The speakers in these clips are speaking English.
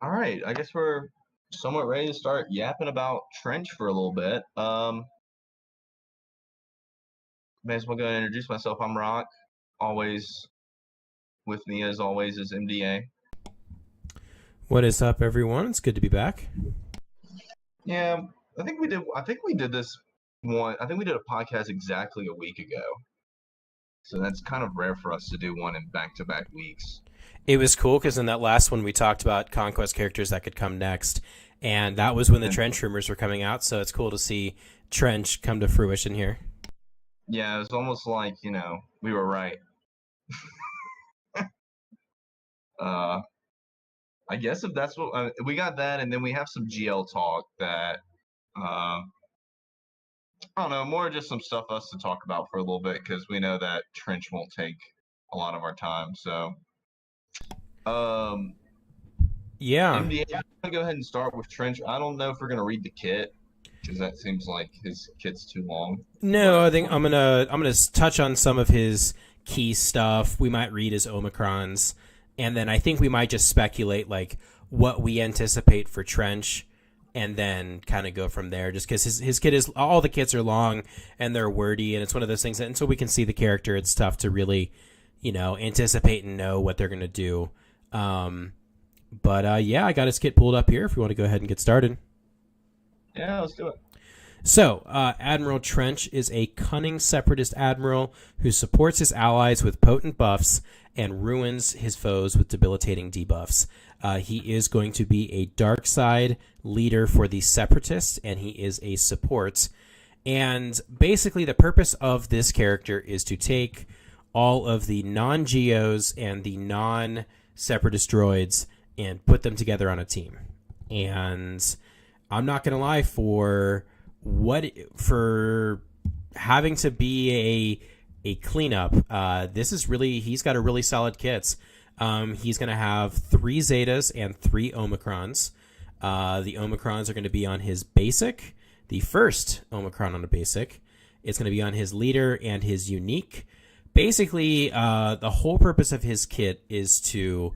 All right, I guess we're somewhat ready to start yapping about Trench for a little bit. May as well go and introduce myself. I'm Rock. Always with me, as always, is MDA. What is up, everyone? It's good to be back. Yeah, I think we did. I think we did this one. I think we did a podcast exactly a week ago. So that's kind of rare for us to do one in back-to-back weeks. It was cool because in that last one we talked about conquest characters that could come next, and that was when the And Trench rumors were coming out. So it's cool to see Trench come to fruition here. yeah, it was almost like we were right. Uh, I guess if that's what we got that, and then we have some GL talk that uh, I don't know, more just some stuff us to talk about for a little bit because we know that Trench won't take a lot of our time. So, um, Yeah. MDA, I'm gonna go ahead and start with Trench. I don't know if we're gonna read the kit because that seems like his kit's too long. No, But I think I'm gonna touch on some of his key stuff. We might read his Omicrons, and then I think we might just speculate like what we anticipate for Trench, and then kind of go from there. Just because his kit is all the kits are long and they're wordy, and it's one of those things that until we can see the character, it's tough to really, anticipate and know what they're gonna do. Um, but yeah, I got his kit pulled up here. If you want to go ahead and get started. yeah, let's do it. So, Admiral Trench is a cunning separatist admiral who supports his allies with potent buffs and ruins his foes with debilitating debuffs. He is going to be a dark side leader for the separatists, and he is a support. And basically, the purpose of this character is to take all of the non Geos and the non separatist droids and put them together on a team. And I'm not going to lie, for having to be a cleanup. This is really he's got a really solid kit. He's going to have 3 Zetas and 3 Omicrons. The Omicrons are going to be on his basic. The first Omicron on a basic. It's going to be on his leader and his unique. Basically, the whole purpose of his kit is to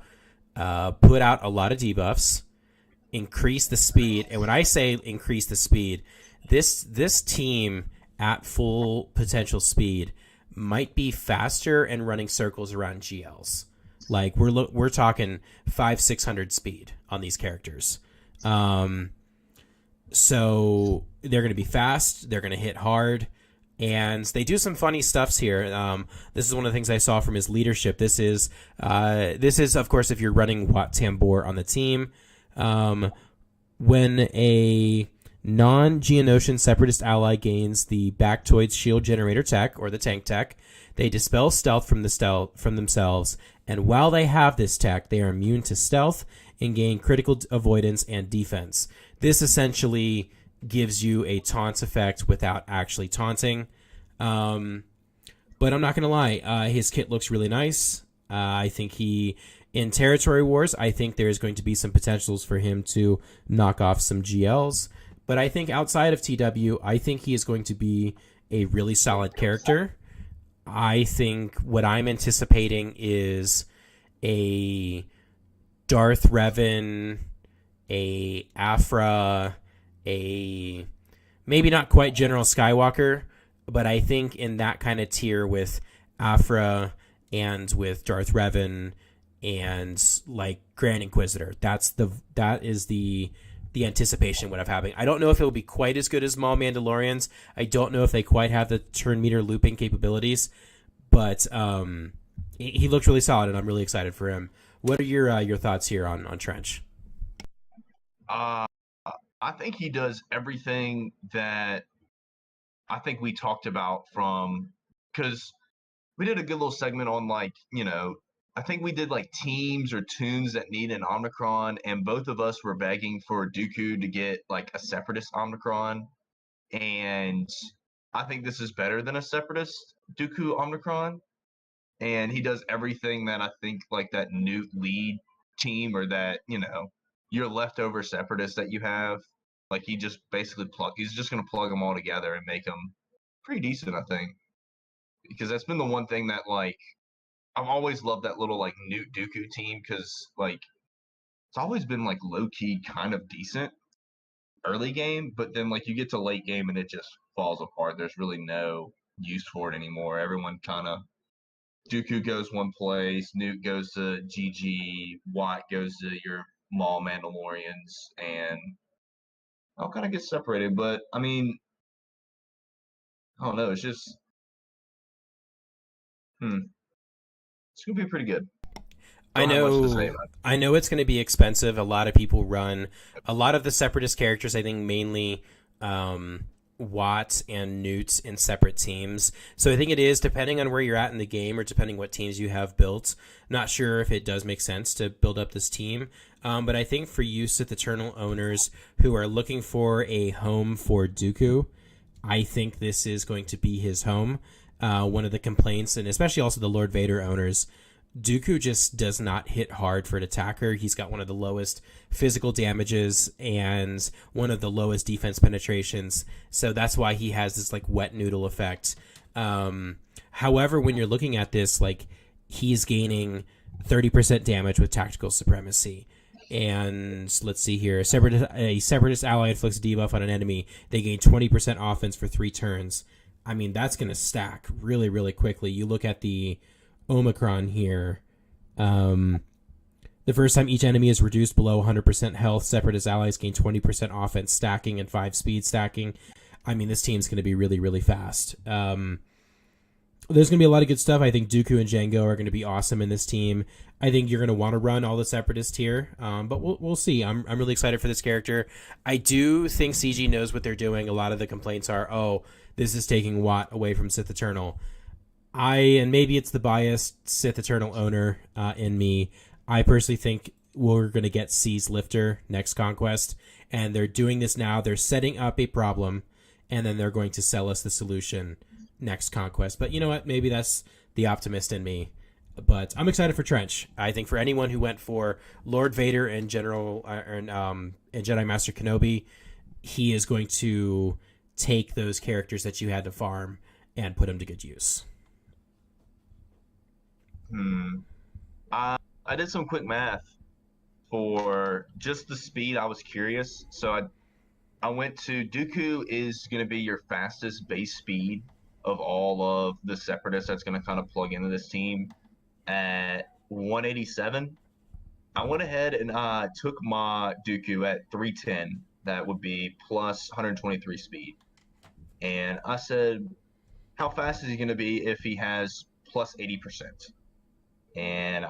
put out a lot of debuffs, increase the speed, and when I say increase the speed, this team at full potential speed might be faster and running circles around GLs. Like we're talking 500-600 speed on these characters. So they're going to be fast. They're going to hit hard, and they do some funny stuffs here. This is one of the things I saw from his leadership. This is of course if you're running Wat Tambor on the team. When a non-Geonosian separatist ally gains the Bactoid's shield generator tech, or the tank tech, they dispel stealth from themselves, and while they have this tech, they are immune to stealth and gain critical avoidance and defense. This essentially gives you a taunt effect without actually taunting. But I'm not going to lie, his kit looks really nice. I think in Territory Wars, I think there's going to be some potentials for him to knock off some GLs. But I think outside of TW, I think he is going to be a really solid character. I think what I'm anticipating is a Darth Revan, a Afra, a maybe not quite General Skywalker, but I think in that kind of tier with Afra and with Darth Revan and like Grand Inquisitor. That is the anticipation what I'm having. I don't know if it will be quite as good as Maul Mandalorians. I don't know if they quite have the turn meter looping capabilities, but he looks really solid, and I'm really excited for him. What are your thoughts here on Trench? Uh, I think he does everything that I think we talked about from because we did a good little segment on I think we did like teams or tunes that need an Omicron, and both of us were begging for Dooku to get like a separatist Omicron, and I think this is better than a separatist Dooku Omicron, and he does everything that I think like that new lead team or that your leftover separatist that you have. Like he just basically he's just gonna plug them all together and make them pretty decent, I think, because that's been the one thing that like I've always loved that little like Newt Dooku team because like it's always been like low key kind of decent early game, but then like you get to late game and it just falls apart. There's really no use for it anymore. Everyone kind of Dooku goes one place, Newt goes to GG, Watt goes to your Maul Mandalorians, and I'll kind of get separated. But I mean, I don't know. It's just, it's gonna be pretty good. I Don't have much to say know about it. I know it's going to be expensive. A lot of people run a lot of the separatist characters, I think mainly Watt and Newt in separate teams. So I think it is, depending on where you're at in the game or depending what teams you have built. Not sure if it does make sense to build up this team. But I think for you Sith Eternal owners who are looking for a home for Dooku, I think this is going to be his home. One of the complaints, and especially also the Lord Vader owners, Dooku just does not hit hard for an attacker. He's got one of the lowest physical damages and one of the lowest defense penetrations. So that's why he has this like wet noodle effect. However, when you're looking at this, like he's gaining 30% damage with tactical supremacy. And let's see here. A separatist ally inflicts a debuff on an enemy. They gain 20% offense for 3 turns. I mean, that's going to stack really, really quickly. You look at the Omicron here. The first time each enemy is reduced below 100% health, separatist allies gain 20% offense stacking and 5 speed stacking. I mean, this team's going to be really, really fast. There's going to be a lot of good stuff. I think Dooku and Jango are going to be awesome in this team. I think you're going to want to run all the separatists here, but we'll see. I'm really excited for this character. I do think CG knows what they're doing. A lot of the complaints are, oh, this is taking Watt away from Sith Eternal. And maybe it's the biased Sith Eternal owner in me. I personally think we're going to get C's Lifter next Conquest, and they're doing this now. They're setting up a problem, and then they're going to sell us the solution next Conquest. But you know what? Maybe that's the optimist in me. But I'm excited for Trench. I think for anyone who went for Lord Vader and and Jedi Master Kenobi, he is going to take those characters that you had to farm and put them to good use. I did some quick math for just the speed. I was curious, so I went to Dooku is going to be your fastest base speed of all of the separatists that's going to kind of plug into this team at 187. I went ahead and took my Dooku at 310. That would be plus 123 speed. And I said, how fast is he going to be if he has plus 80%? And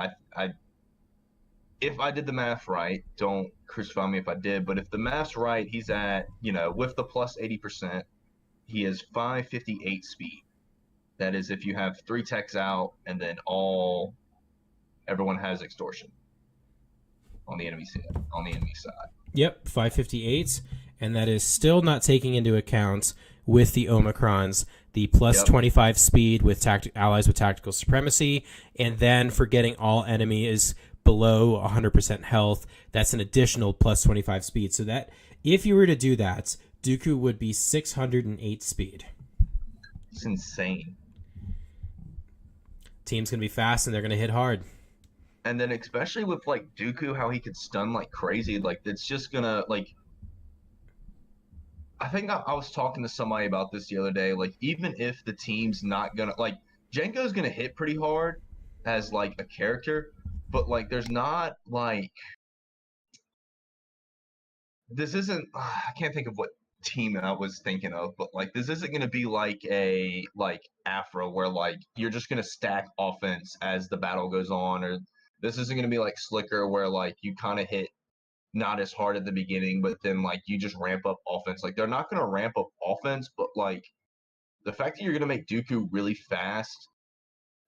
if I did the math right, don't crucify me if I did, but if the math's right, he's at, with the plus 80%, he is 558 speed. That is if you have 3 techs out and then everyone has extortion on the enemy side. Yep, 558, and that is still not taking into account with the Omicrons the plus 25 speed with allies with tactical supremacy, and then for getting all enemies below 100% health, that's an additional plus 25 speed. So that if you were to do that, Dooku would be 608 speed. It's insane. Team's going to be fast and they're going to hit hard. And then especially with like Dooku, how he could stun like crazy, like it's just gonna like. I think I was talking to somebody about this the other day. Like even if the team's not gonna like, Jango's gonna hit pretty hard as like a character, but like there's not like this isn't. I can't think of what team I was thinking of, but like this isn't gonna be like a Afra where like you're just gonna stack offense as the battle goes on, or this isn't gonna be like Slicker where like you kind of hit not as hard at the beginning, but then like you just ramp up offense. Like they're not gonna ramp up offense, but like the fact that you're gonna make Dooku really fast,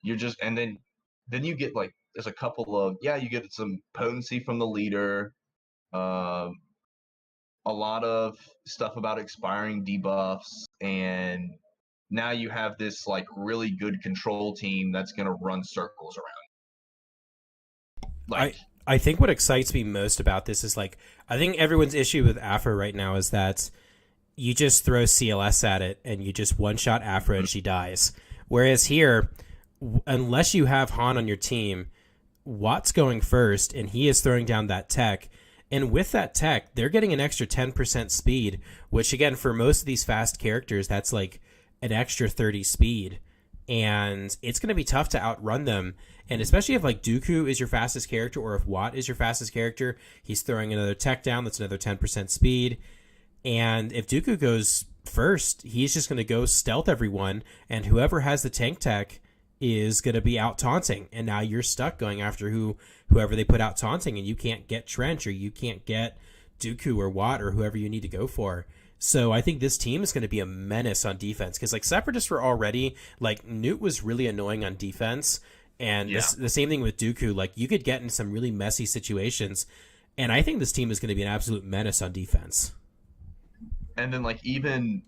you're just and then you get like there's a couple of you get some potency from the leader, a lot of stuff about expiring debuffs, and now you have this like really good control team that's gonna run circles around. Like I think what excites me most about this is like I think everyone's issue with Afra right now is that you just throw CLS at it and you just one-shot Afra and she dies. Whereas here, unless you have Han on your team, Watt's going first, and he is throwing down that tech. And with that tech, they're getting an extra 10% speed, which, again, for most of these fast characters, that's like an extra 30 speed. And it's going to be tough to outrun them. And especially if, like, Dooku is your fastest character, or if Watt is your fastest character, he's throwing another tech down, that's another 10% speed. And if Dooku goes first, he's just going to go stealth everyone, and whoever has the tank tech is going to be out taunting, and now you're stuck going after whoever they put out taunting, and you can't get Trench, or you can't get Dooku or Watt or whoever you need to go for. So I think this team is going to be a menace on defense, because like Separatists were already, like, Newt was really annoying on defense, and the same thing with Dooku. Like, you could get in some really messy situations, and I think this team is going to be an absolute menace on defense. And then, like, even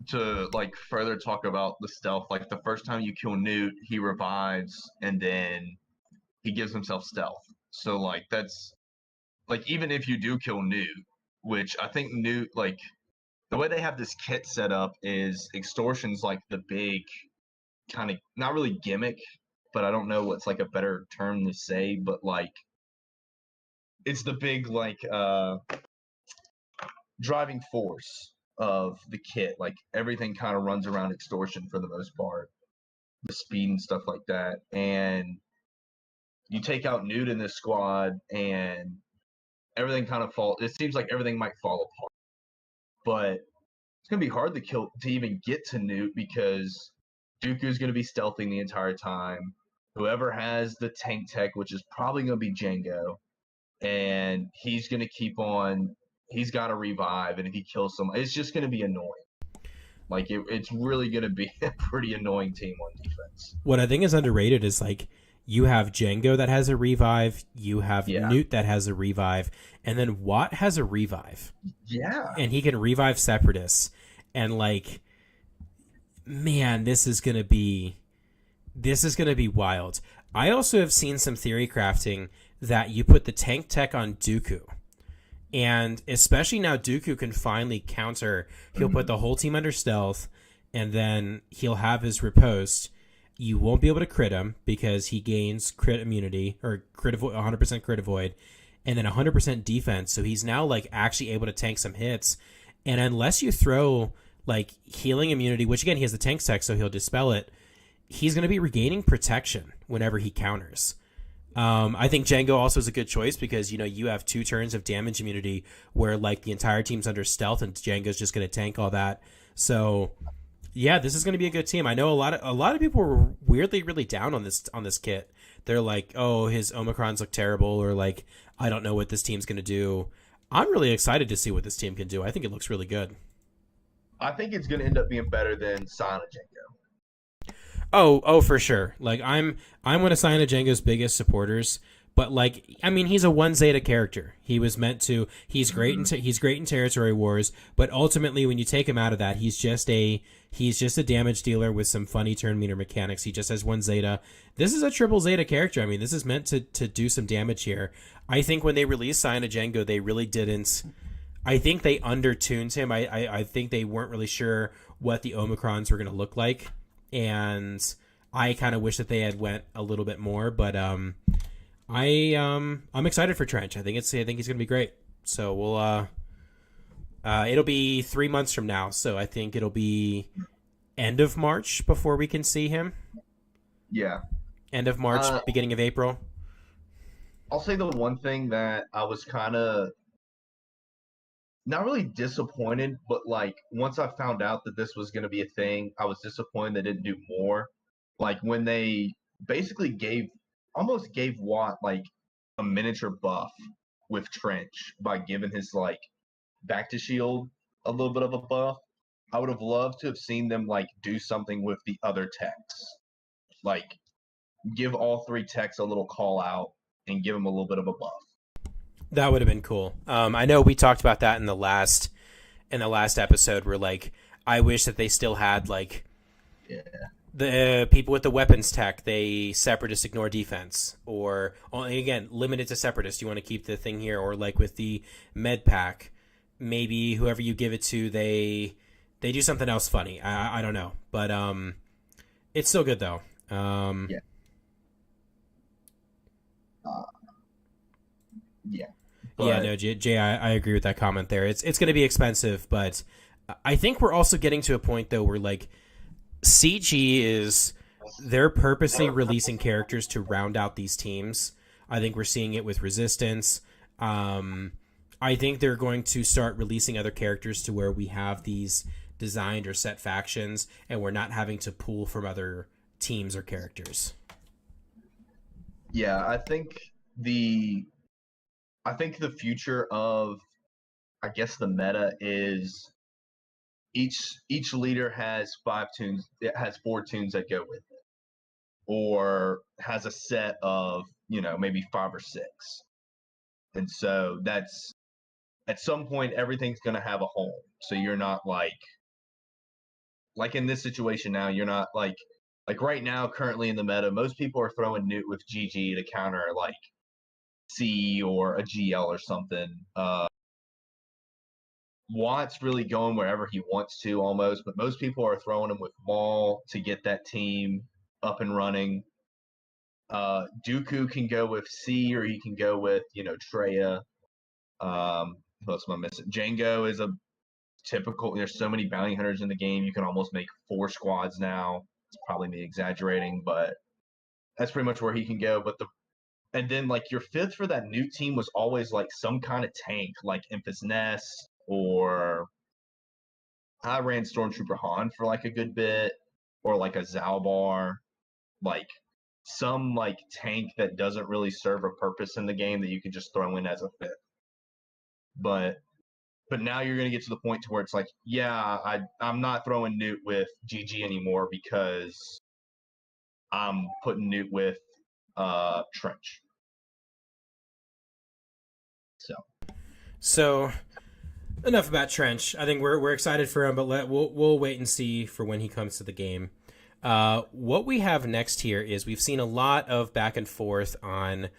to, like, further talk about the stealth, like, the first time you kill Newt, he revives, and then he gives himself stealth. So, like, that's, like, even if you do kill Newt, which I think Newt, like, the way they have this kit set up is Extortion's, like, the big kind of, not really gimmick, but I don't know what's, like, a better term to say, but, like, it's the big, like, driving force of the kit. Like, everything kind of runs around Extortion for the most part, the speed and stuff like that. And you take out Newt in this squad, and everything kind of it seems like everything might fall apart. But it's gonna be hard to even get to Newt, because Dooku's gonna be stealthing the entire time. Whoever has the tank tech, which is probably gonna be Jango, and he's gonna keep on. He's got to revive, and if he kills someone, it's just going to be annoying. Like, it's really going to be a pretty annoying team on defense. What I think is underrated is, like, you have Jango that has a revive, you have Newt that has a revive, and then Watt has a revive. Yeah. And he can revive Separatists. And, like, man, this is going to be wild. I also have seen some theory crafting that you put the tank tech on Dooku. And especially now Dooku can finally counter. He'll put the whole team under stealth, and then he'll have his riposte. You won't be able to crit him because he gains crit immunity, or crit avoid, 100% crit avoid, and then 100% defense. So he's now, like, actually able to tank some hits. And unless you throw, like, healing immunity, which again, he has the tank tech, so he'll dispel it, he's going to be regaining protection whenever he counters. I think Jango also is a good choice because, you know, you have 2 turns of damage immunity where, like, the entire team's under stealth, and Jango's just going to tank all that. So, yeah, this is going to be a good team. I know a lot of people were weirdly really down on this kit. They're like, oh, his Omicrons look terrible, or like, I don't know what this team's going to do. I'm really excited to see what this team can do. I think it looks really good. I think it's going to end up being better than Sana Jango. Oh, for sure. Like, I'm one of Sana Jango's biggest supporters, but, like, I mean, he's a 1 Zeta character. He was meant to. He's great in territory wars, but ultimately, when you take him out of that, he's just a damage dealer with some funny turn meter mechanics. He just has 1 Zeta. This is a triple Zeta character. I mean, this is meant to do some damage here. I think when they released Sana Jango, they really didn't. I think they undertuned him. I think they weren't really sure what the Omicrons were going to look like. And I kind of wish that they had went a little bit more, but I'm excited for Trench. I think he's going to be great. So we'll it'll be 3 months from now. So I think it'll be end of March before we can see him. Yeah, end of March, beginning of April. I'll say the one thing that I was kind of not really disappointed, but, like, once I found out that this was going to be a thing, I was disappointed they didn't do more. Like, when they basically almost gave Watt, like, a miniature buff with Trench by giving his, like, back to shield a little bit of a buff. I would have loved to have seen them, like, do something with the other techs. Like, give all 3 techs a little call out and give them a little bit of a buff. That would have been cool. I know we talked about that in the last episode, where, like, I wish that they still had, like, the people with the weapons tech, they Separatists ignore defense, or only, again, limited to Separatists. You want to keep the thing here, or like with the med pack, maybe whoever you give it to, they do something else funny. I don't know, but it's still good though. Uh, yeah, Yeah, but no, Jay, I agree with that comment there. It's going to be expensive, but I think we're also getting to a point though where like CG is they're purposely releasing characters to round out these teams. I think we're seeing it with Resistance. Um, I think they're going to start releasing other characters to where we have these designed or set factions, and we're not having to pull from other teams or characters. yeah, the I think the future of I guess the meta is each leader has 5 tunes. It has 4 tunes that go with it, or has a set of maybe 5 or 6. And so that's at some point everything's going to have a home. So you're not like in this situation now. You're not like right now currently in the meta. Most people are throwing Newt with GG to counter like C or a GL or something. Watt's really going wherever he wants to almost, but most people are throwing him with Maul to get that team up and running. Dooku can go with C, or he can go with Treya. Who else am I missing? Django is a typical. There's so many bounty hunters in the game. You can almost make 4 squads now. It's probably me exaggerating, but that's pretty much where he can go. But and then like your fifth for that new team was always like some kind of tank, like Emphas Nest, or I ran Stormtrooper Han for like a good bit, or like a Zalbar, like some like tank that doesn't really serve a purpose in the game that you could just throw in as a fifth. But now you're going to get to the point to where it's like, yeah, I'm not throwing Newt with GG anymore because I'm putting Newt with Trench. So enough about Trench. I think we're excited for him, but we'll wait and see for when he comes to the game. What we have next here is we've seen a lot of back and forth on,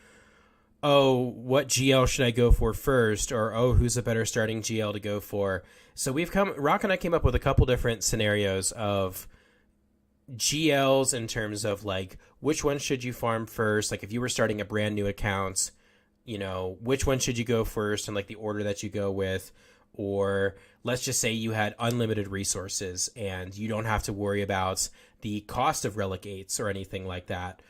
oh, what GL should I go for first, or oh, who's a better starting GL to go for. So Rock and I came up with a couple different scenarios of GLs in terms of like which one should you farm first, like if you were starting a brand new account, which one should you go first and like the order that you go with. Or let's just say you had unlimited resources and you don't have to worry about the cost of relic 8s or anything like that,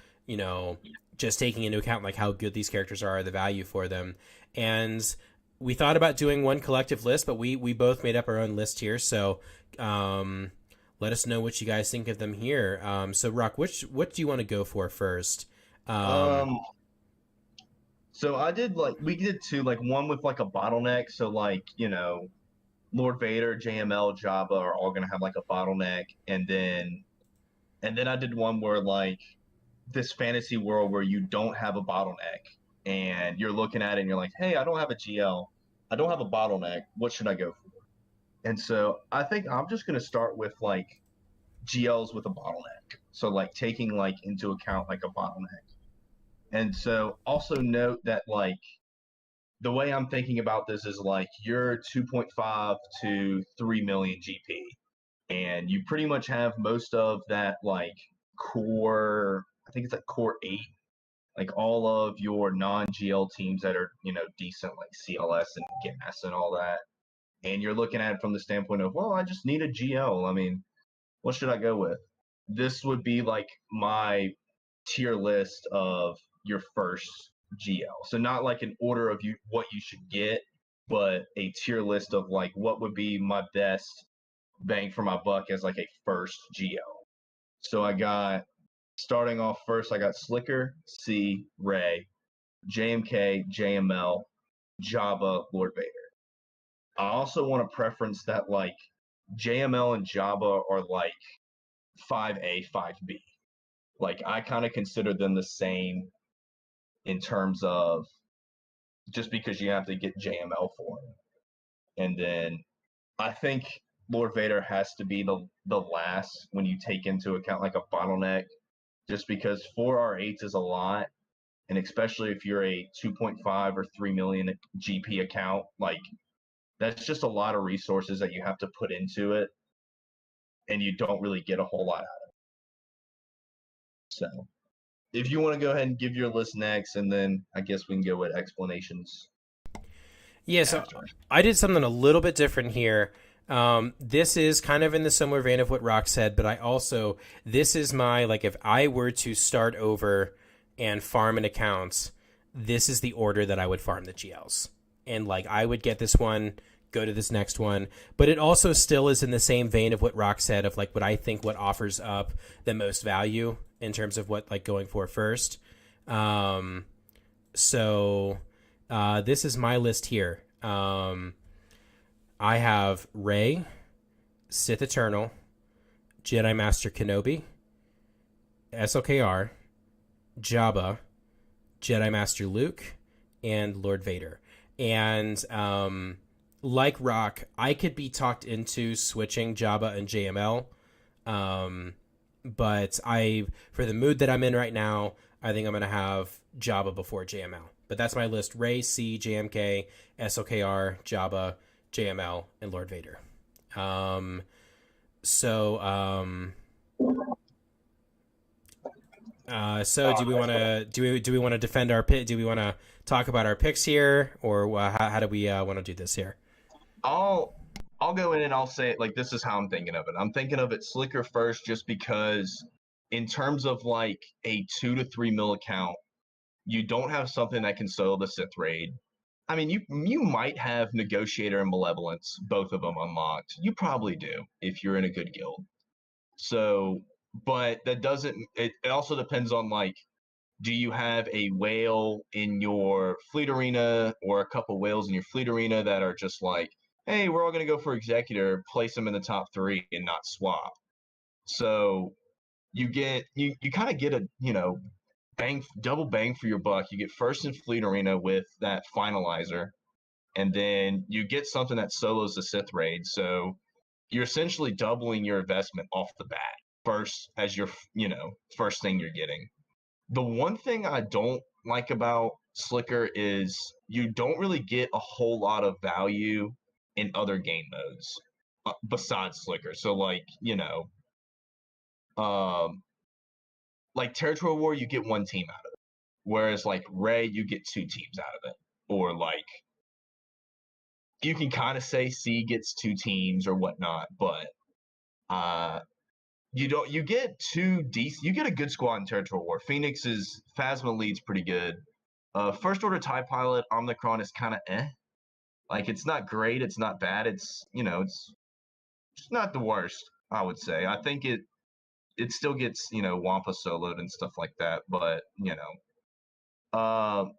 just taking into account like how good these characters are, the value for them. And we thought about doing one collective list, but we both made up our own list here. So let us know what you guys think of them here. So Rock, what do you want to go for first? So we did 2, like one with like a bottleneck. So like, Lord Vader, JML, Jabba are all gonna have like a bottleneck, and then I did one where like this fantasy world where you don't have a bottleneck and you're looking at it and you're like, hey, I don't have a GL, I don't have a bottleneck, what should I go for? And so I think I'm just gonna start with like GLs with a bottleneck. So like taking like into account like a bottleneck. And so also note that like the way I'm thinking about this is like you're 2.5 to 3 million GP, and you pretty much have most of that like core. I think it's like core 8, like all of your non-GL teams that are decent, like CLS and gas and all that. And you're looking at it from the standpoint of, well, I just need a GL. I mean, what should I go with? This would be like my tier list of your first GL. So not like an order of what you should get, but a tier list of like what would be my best bang for my buck as like a first GL. So I got starting off first, I got Slicker, C, Ray, JMK, JML, Jabba, Lord Vader. I also want to preference that like JML and Jabba are like 5A, 5B. Like I kind of consider them the same in terms of just because you have to get JML for them. And then I think Lord Vader has to be the last when you take into account like a bottleneck, just because 4R8s is a lot. And especially if you're a 2.5 or 3 million GP account, like that's just a lot of resources that you have to put into it, and you don't really get a whole lot out of it. So if you want to go ahead and give your list next, and then I guess we can go with explanations Yeah, so after. I did something a little bit different here. This is kind of in the similar vein of what Rock said, but this is my, like, if I were to start over and farm an account, this is the order that I would farm the GLs. And, like, I would get this one, go to this next one. But it also still is in the same vein of what Rock said, of, like, what offers up the most value in terms of what, like, going for first. So this is my list here. I have Rey, Sith Eternal, Jedi Master Kenobi, SLKR, Jabba, Jedi Master Luke, and Lord Vader. And like Rock, I could be talked into switching Jabba and JML. But for the mood that I'm in right now, I think I'm going to have Jabba before JML. But that's my list: Rey, C, JMK, SLKR, Jabba, JML, and Lord Vader. So do we want to defend our pick? Do we want to talk about our picks here, or how do we want to do this here? I'll go in and I'll say it like this is how I'm thinking of it. I'm thinking of it Slicker first, just because in terms of like a 2 to 3 mil account, you don't have something that can solo the Sith raid. I mean, you might have Negotiator and Malevolence, both of them unlocked. You probably do if you're in a good guild. So, but that doesn't. It also depends on, like, do you have a whale in your fleet arena or a couple whales in your fleet arena that are just like, hey, we're all going to go for Executor, place them in the top 3 and not swap. So you kind of get a, double bang for your buck. You get first in fleet arena with that finalizer, and then you get something that solos the Sith raid. So you're essentially doubling your investment off the bat first as your, first thing you're getting. The one thing I don't like about Slicker is you don't really get a whole lot of value in other game modes besides Slicker. So, like, like Territory War, you get one team out of it. Whereas, like, Rey, you get 2 teams out of it. Or, like, you can kind of say C gets 2 teams or whatnot, but you get you get a good squad in Territory War. Phoenix's Phasma lead's pretty good. First Order TIE Pilot, Omnicron is kind of Like, it's not great, it's not bad, it's not the worst, I would say. I think it still gets, Wampa soloed and stuff like that, but, so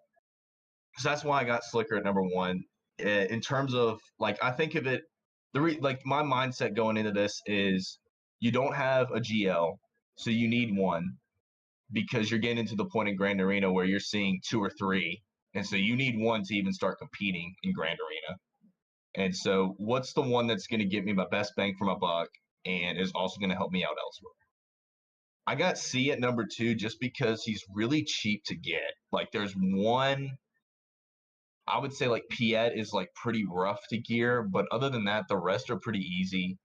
that's why I got Slicker at number 1. In terms of, like, I think of it, like, my mindset going into this is you don't have a GL, so you need one, because you're getting into the point in Grand Arena where you're seeing 2 or 3, and so you need one to even start competing in Grand Arena. And so what's the one that's going to give me my best bang for my buck and is also going to help me out elsewhere? I got C at number 2 just because he's really cheap to get. Like, there's one, I would say, like, Piet is, like, pretty rough to gear, but other than that, the rest are pretty easy.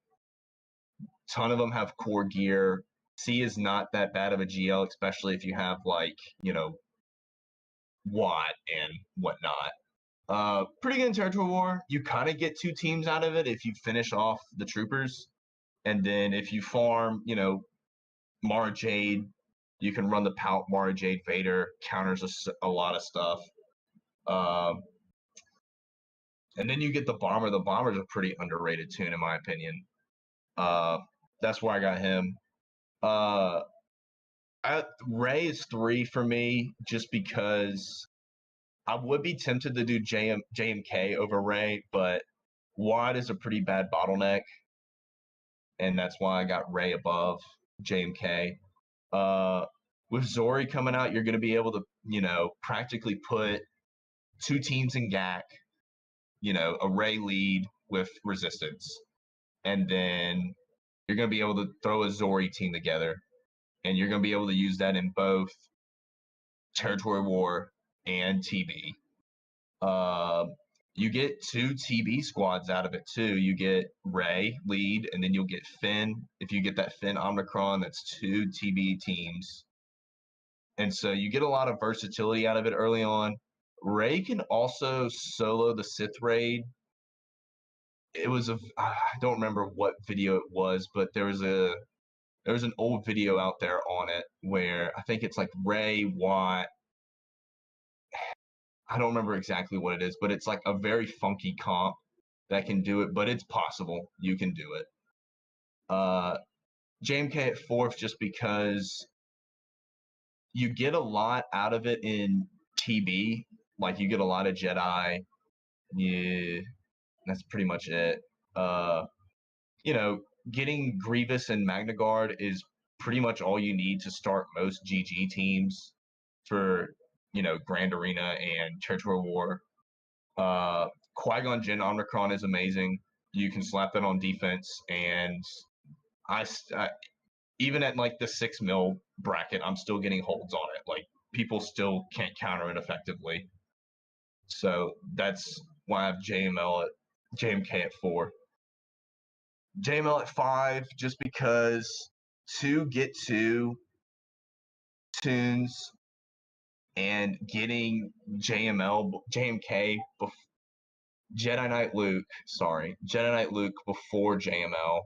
Ton of them have core gear. C is not that bad of a GL, especially if you have, like, Watt and whatnot. Pretty good in Territory War. You kind of get 2 teams out of it if you finish off the troopers. And then if you farm, Mara Jade, you can run the Pout Mara Jade Vader, counters a lot of stuff. And then you get the Bomber. The Bomber's a pretty underrated tune, in my opinion. That's where I got him. Rey is 3 for me just because I would be tempted to do JMK over Rey, but Watt is a pretty bad bottleneck, and that's why I got Rey above JMK. With Zori coming out, you're going to be able to, practically put 2 teams in GAC, a Rey lead with resistance, and then you're going to be able to throw a Zori team together, and you're going to be able to use that in both Territory War and TB. You get 2 TB squads out of it too. You get Rey lead, and then you'll get Finn. If you get that Finn Omnicron, that's 2 TB teams. And so you get a lot of versatility out of it early on. Ray can also solo the Sith raid. It was I don't remember what video it was, but there's an old video out there on it where I think it's like Ray Watt. I don't remember exactly what it is, but it's like a very funky comp that can do it, but it's possible you can do it. JMK at fourth just because you get a lot out of it in TB. Like you get a lot of Jedi. Yeah, that's pretty much it. You know, getting Grievous and Magna Guard is pretty much all you need to start most GG teams for, Grand Arena and Territory War. Qui-Gon Jinn Omicron is amazing. You can slap that on defense, and I even at like the 6 mil bracket, I'm still getting holds on it. Like people still can't counter it effectively. So that's why I have JMK at 4. JML at 5, just because to get to tunes and getting JMK, Jedi Knight Luke before JML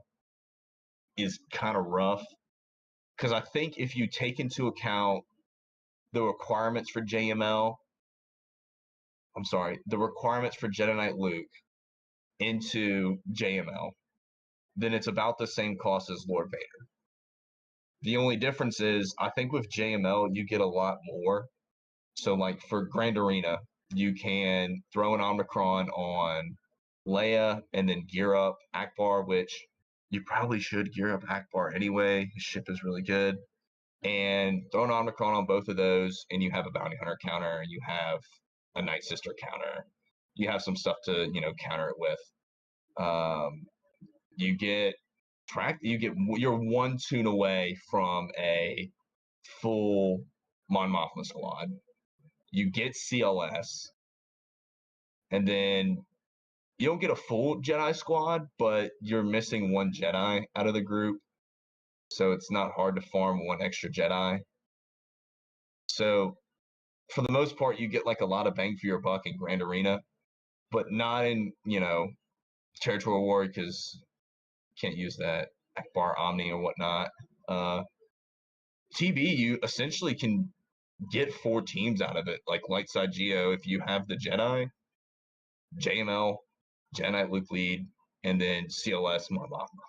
is kind of rough. Because I think if you take into account the requirements for Jedi Knight Luke into JML, then it's about the same cost as Lord Vader. The only difference is, I think with JML, you get a lot more. So, like, for Grand Arena, you can throw an Omicron on Leia and then gear up Akbar, which you probably should gear up Akbar anyway. His ship is really good. And throw an Omicron on both of those, and you have a Bounty Hunter counter, and you have a Night Sister counter. You have some stuff to, counter it with. You get you're one tune away from a full Mon Mothma squad. You get CLS, and then you don't get a full Jedi squad, but you're missing one Jedi out of the group, so it's not hard to farm one extra Jedi. So for the most part, you get like a lot of bang for your buck in Grand Arena, but not in, Territorial War, because can't use that Akbar Omni or whatnot. TB, you essentially can get 4 teams out of it, like Lightside Geo, if you have the Jedi, JML, Jedi Knight Luke lead, and then CLS Mon Mothma.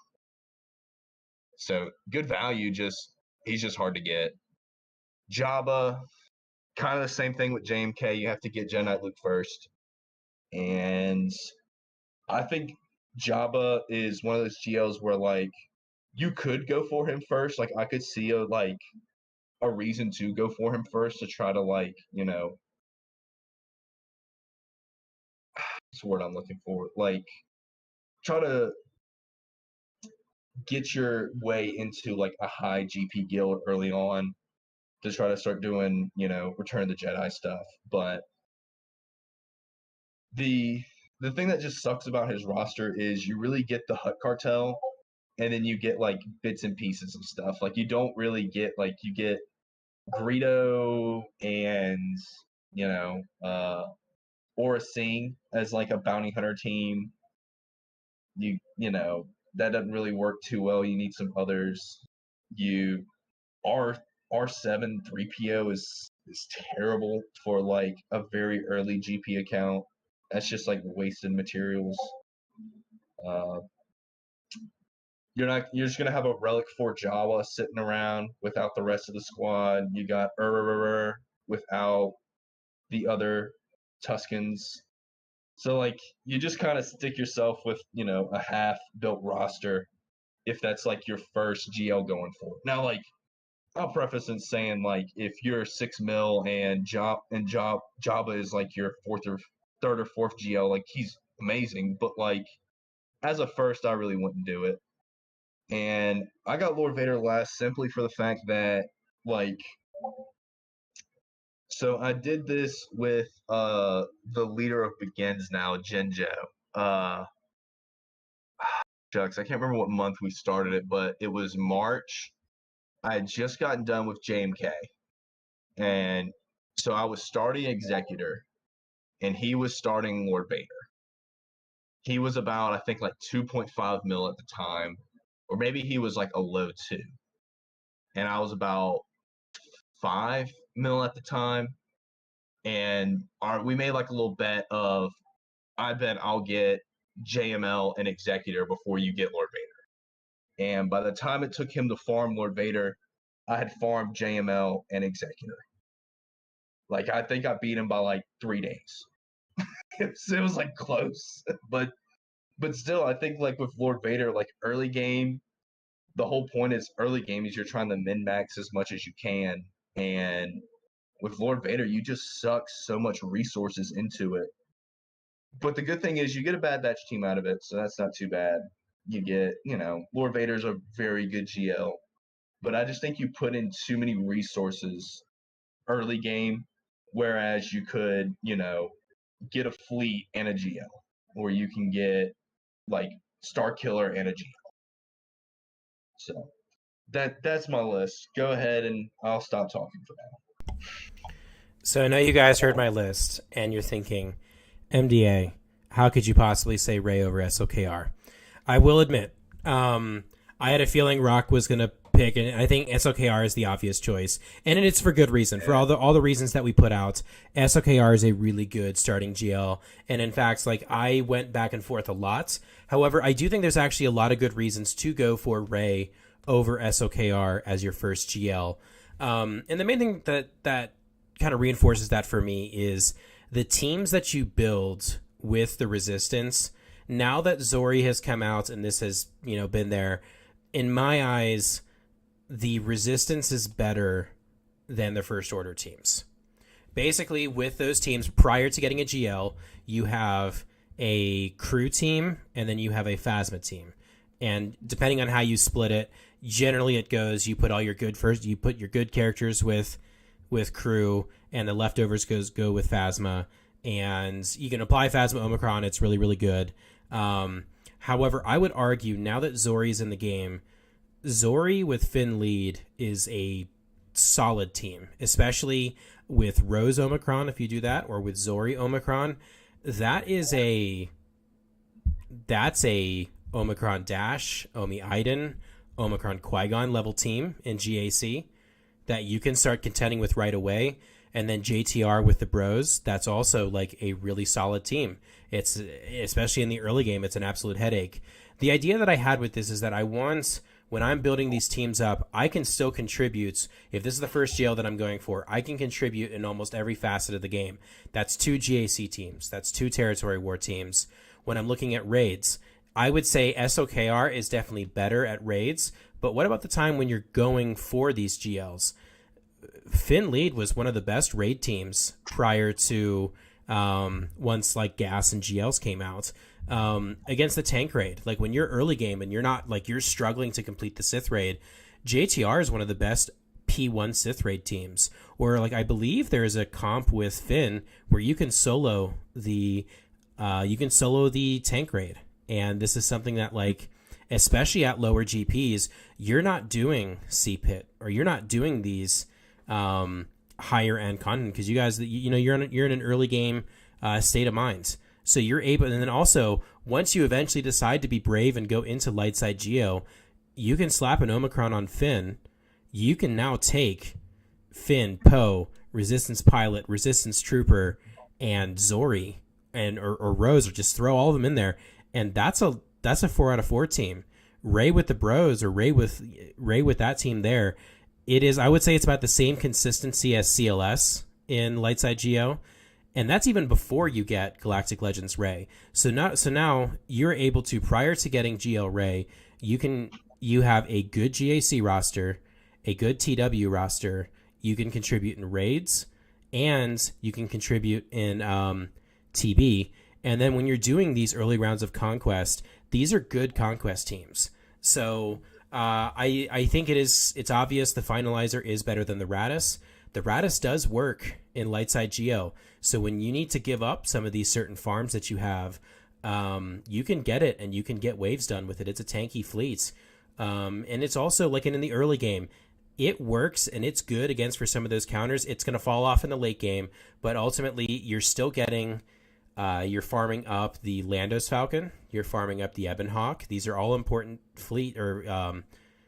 So good value, he's just hard to get. Jabba, kind of the same thing with JMK. You have to get Jedi Knight Luke first. And I think Jabba is one of those GLs where, like, you could go for him first. Like, I could see a reason to go for him first to try to, like, what's the word I'm looking for? Like, try to get your way into, like, a high GP guild early on to try to start doing, Return of the Jedi stuff. But the thing that just sucks about his roster is you really get the Hutt Cartel, and then you get, like, bits and pieces of stuff. Like, you don't really get, like, you get Greedo and, Aura Singh as, like, a bounty hunter team. That doesn't really work too well. You need some others. R7 3PO is terrible for, like, a very early GP account. That's just, like, wasted materials. You're just gonna have a Relic 4 Jawa sitting around without the rest of the squad. You got without the other Tuscans. So, like, you just kind of stick yourself with, a half-built roster if that's, like, your first GL going for it. Now, like, I'll preface in saying, like, if you're 6 mil and Jabba is, like, your third or fourth GL, like, he's amazing. But, like, as a first, I really wouldn't do it. And I got Lord Vader last simply for the fact that, like, so I did this with the leader of Begins now, Jinjo. Shucks, I can't remember what month we started it, but it was March. I had just gotten done with JMK. And so I was starting Executor, and he was starting Lord Vader. He was about, I think, like 2.5 mil at the time, or maybe he was like a low 2. And I was about 5 mil at the time. And we made like a little bet of, I bet I'll get JML and Executor before you get Lord Vader. And by the time it took him to farm Lord Vader, I had farmed JML and Executor. Like, I think I beat him by like 3 days. It was like close, but still, I think like with Lord Vader, like early game, the whole point is early game is you're trying to min max as much as you can, and with Lord Vader, you just suck so much resources into it. But the good thing is you get a Bad Batch team out of it, so that's not too bad. You get, Lord Vader's a very good GL, but I just think you put in too many resources early game, whereas you could, get a fleet and a GL, or you can get like Star Killer and a GL. So that's my list. Go ahead and I'll stop talking for now. So I know you guys heard my list, and you're thinking, MDA, how could you possibly say Rey over SOKR? I will admit, I had a feeling Rock was going to pick, and I think SOKR is the obvious choice, and it's for good reason. For all the reasons that we put out, SOKR is a really good starting GL, and in fact, like, I went back and forth a lot. However, I do think there's actually a lot of good reasons to go for Rey over SOKR as your first GL. And the main thing that kind of reinforces that for me is the teams that you build with the Resistance. Now that Zori has come out and this has, been there, in my eyes, the Resistance is better than the First Order teams. Basically, with those teams, prior to getting a GL, you have a crew team and then you have a Phasma team. And depending on how you split it, generally it goes, you put all your good first, you put your good characters with crew, and the leftovers go with Phasma. And you can apply Phasma Omicron. It's really, really good. However, I would argue now that Zori's in the game, Zori with Finn lead is a solid team, especially with Rose Omicron. If you do that, or with Zori Omicron, that's a Omicron Dash, Omi Iden, Omicron Qui-Gon level team in GAC that you can start contending with right away. And then JTR with the bros, that's also like a really solid team. It's, especially in the early game, it's an absolute headache. The idea that I had with this is that I want, when I'm building these teams up, I can still contribute. If this is the first GL that I'm going for, I can contribute in almost every facet of the game. That's 2 GAC teams. That's 2 territory war teams. When I'm looking at raids, I would say SOKR is definitely better at raids, but what about the time when you're going for these GLs? Finn Lead was one of the best raid teams prior to once like gas and GLs came out against the tank raid. Like when you're early game and you're not like you're struggling to complete the Sith raid, JTR is one of the best P1 Sith raid teams. Or like I believe there is a comp with Finn where you can solo the tank raid, and this is something that like especially at lower GPs you're not doing CPIT or you're not doing these higher end content because you guys, you're in an early game state of mind, so you're able. And then also once you eventually decide to be brave and go into light side Geo, you can slap an Omicron on Finn. You can now take Finn, Poe, Resistance Pilot, Resistance Trooper, and Zori, and or Rose, or just throw all of them in there, and that's a 4 out of 4 team. Rey with the bros or Rey with that team there. It is, I would say it's about the same consistency as CLS in Lightside Geo, and that's even before you get Galactic Legends Rey. So now you're able to, prior to getting GL Rey, you have a good GAC roster, a good TW roster, you can contribute in raids, and you can contribute in TB. And then when you're doing these early rounds of Conquest, these are good Conquest teams. So I think it's obvious the Finalizer is better than the Radis. The Radis does work in Lightside Geo. So when you need to give up some of these certain farms that you have, you can get it and you can get waves done with it. It's a tanky fleet. And it's also like in the early game, it works and it's good against for some of those counters. It's going to fall off in the late game, but ultimately you're still getting, you're farming up the Landos Falcon, you're farming up the Ebonhawk. These are all important fleet or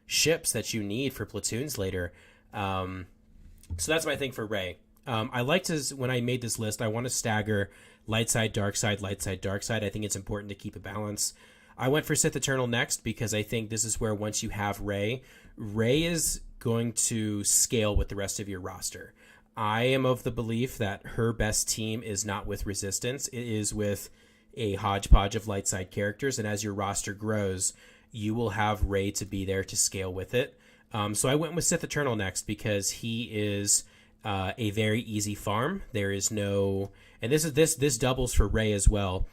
ships that you need for platoons later. So that's my thing for Rey. I like to, when I made this list, I want to stagger light side, dark side, light side, dark side. I think it's important to keep a balance. I went for Sith Eternal next because I think this is where once you have Rey is going to scale with the rest of your roster. I am of the belief that her best team is not with Resistance. It is with a hodgepodge of light side characters, and as your roster grows, you will have Rey to be there to scale with it. So I went with Sith Eternal next because he is a very easy farm. There is no, and this doubles for Rey as well.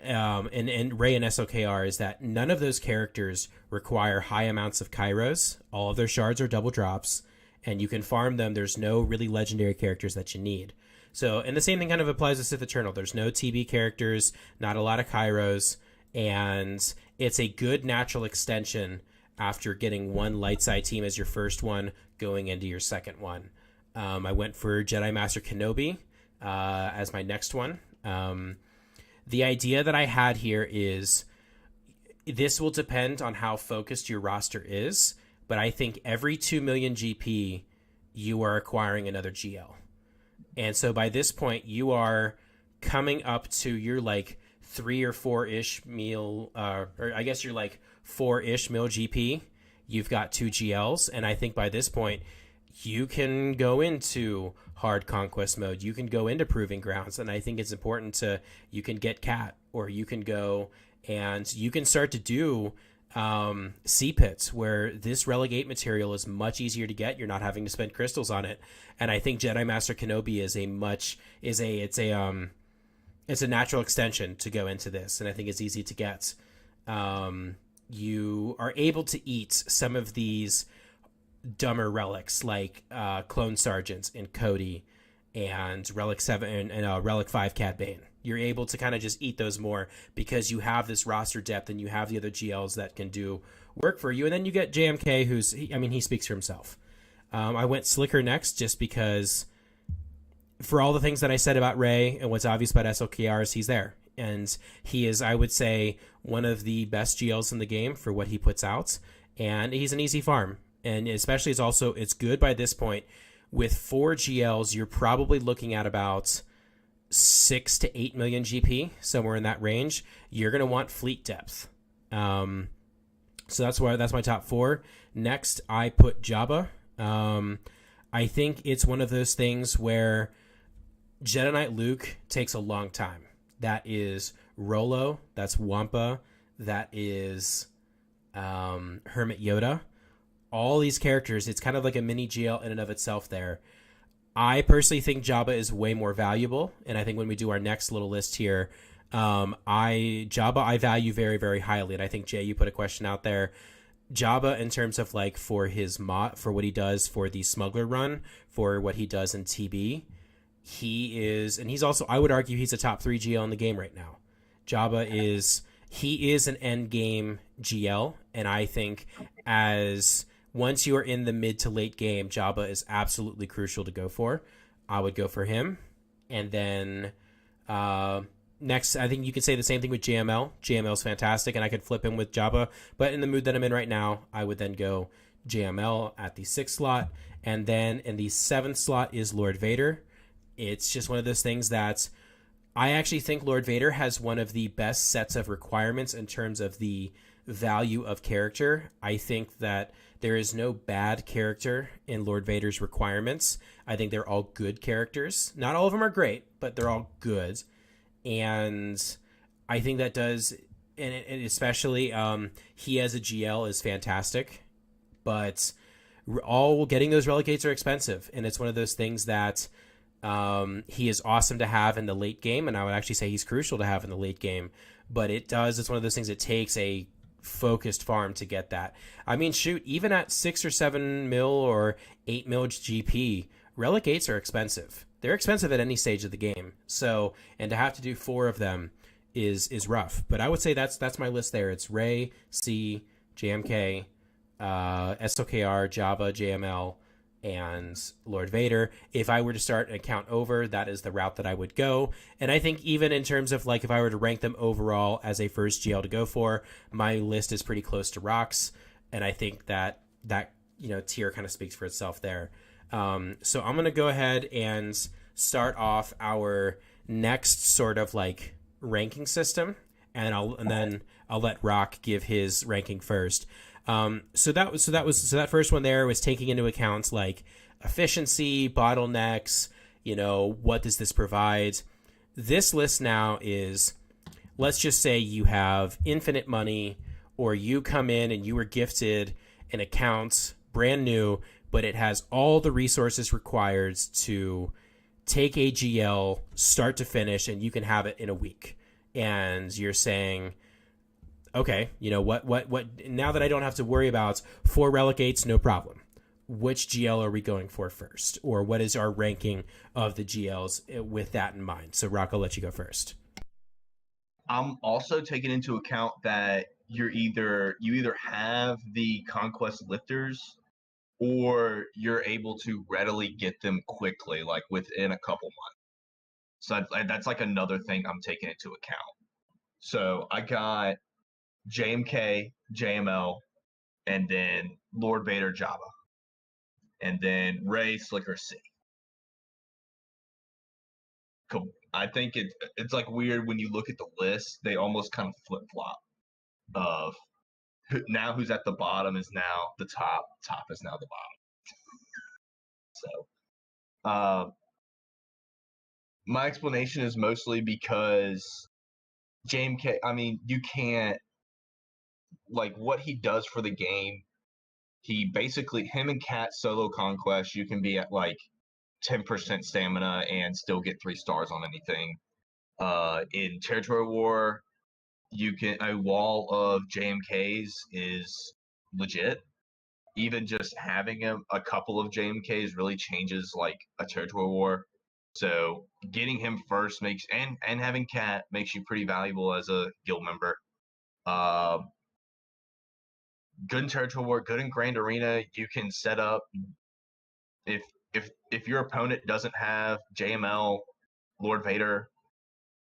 And Rey and SOKR is that none of those characters require high amounts of Kairos. All of their shards are double drops, and you can farm them. There's no really legendary characters that you need. So, and the same thing kind of applies to Sith Eternal. There's no TB characters, not a lot of Kairos, and it's a good natural extension after getting one light side team as your first one going into your second one. I went for Jedi Master Kenobi as my next one. The idea that I had here is this will depend on how focused your roster is, but I think every 2 million GP, you are acquiring another GL. And so by this point, you are coming up to your like 3 or 4-ish mil, or I guess you're like 4-ish mil GP. You've got 2 GLs, and I think by this point, you can go into hard conquest mode. You can go into proving grounds, and I think it's important to, you can get cat, or you can go and you can start to do sea pits where this relegate material is much easier to get. You're not having to spend crystals on it, and I think Jedi Master Kenobi is it's a natural extension to go into this, and I think it's easy to get. You are able to eat some of these dumber relics like Clone Sergeants and Cody and Relic 7 and Relic 5 Cad Bane. You're able to kind of just eat those more because you have this roster depth and you have the other GLs that can do work for you. And then you get JMK, he speaks for himself. I went Slicker next just because for all the things that I said about Rey and what's obvious about SLKR is he's there. And he is, I would say, one of the best GLs in the game for what he puts out. And he's an easy farm. And especially it's good by this point. With 4 GLs, you're probably looking at about 6 to 8 million GP, somewhere in that range. You're going to want fleet depth. So that's my top 4. Next, I put Jabba. I think it's one of those things where Jedi Knight Luke takes a long time. That is Rolo. That's Wampa. That is Hermit Yoda. All these characters, it's kind of like a mini GL in and of itself there. I personally think Jabba is way more valuable, and I think when we do our next little list here, Jabba I value very, very highly, and I think, Jay, you put a question out there. Jabba, in terms of like for his for what he does for the Smuggler run, for what he does in TB, he is, and he's also, I would argue he's a top 3 GL in the game right now. Jabba is an end game GL, and I think once you are in the mid to late game, Jabba is absolutely crucial to go for. I would go for him. And then next, I think you could say the same thing with JML. JML is fantastic, and I could flip him with Jabba. But in the mood that I'm in right now, I would then go JML at the 6th slot. And then in the 7th slot is Lord Vader. It's just one of those things that I actually think Lord Vader has one of the best sets of requirements in terms of the value of character. I think that there is no bad character in Lord Vader's requirements. I think they're all good characters. Not all of them are great, but they're all good. And I think that does, and especially he as a GL is fantastic. But getting those relegates are expensive. And it's one of those things that he is awesome to have in the late game. And I would actually say he's crucial to have in the late game. But it's one of those things that takes a focused farm to get that. I mean, shoot, even at 6 or 7 mil or 8 mil GP, relegates are expensive. They're expensive at any stage of the game. So, and to have to do 4 of them is rough. But I would say that's my list there. It's Rey, C, JMK, SOKR, Java, JML, and Lord Vader. If I were to start an account over, that is the route that I would go. And I think even in terms of like if I were to rank them overall as a first GL to go for, my list is pretty close to Rock's, and I think that tier kind of speaks for itself there. So I'm gonna go ahead and start off our next sort of like ranking system, and then I'll let Rock give his ranking first. So that first one there was taking into account like efficiency, bottlenecks, what does this provide? This list now is, let's just say you have infinite money, or you come in and you were gifted an account brand new, but it has all the resources required to take a GL start to finish, and you can have it in a week. And you're saying, okay, what? Now that I don't have to worry about 4 relegates, no problem. Which GL are we going for first? Or what is our ranking of the GLs with that in mind? So, Rock, I'll let you go first. I'm also taking into account that you either have the conquest lifters, or you're able to readily get them quickly, like within a couple months. So that's like another thing I'm taking into account. So I got JMK, JML, and then Lord Vader Java, and then Ray Slicker C. Cool. I think it's like weird when you look at the list, they almost kind of flip flop of now who's at the bottom is now the top is now the bottom. So my explanation is mostly because JMK, I mean, you can't, like, what he does for the game, he basically, him and Cat solo conquest, you can be at like 10% stamina and still get 3 stars on anything. In Territory War, a wall of JMKs is legit. Even just having a couple of JMKs really changes like a Territory War. So getting him first makes, and having Cat makes you pretty valuable as a guild member. Good in Territory War, good in Grand Arena. You can set up, if your opponent doesn't have JML, Lord Vader,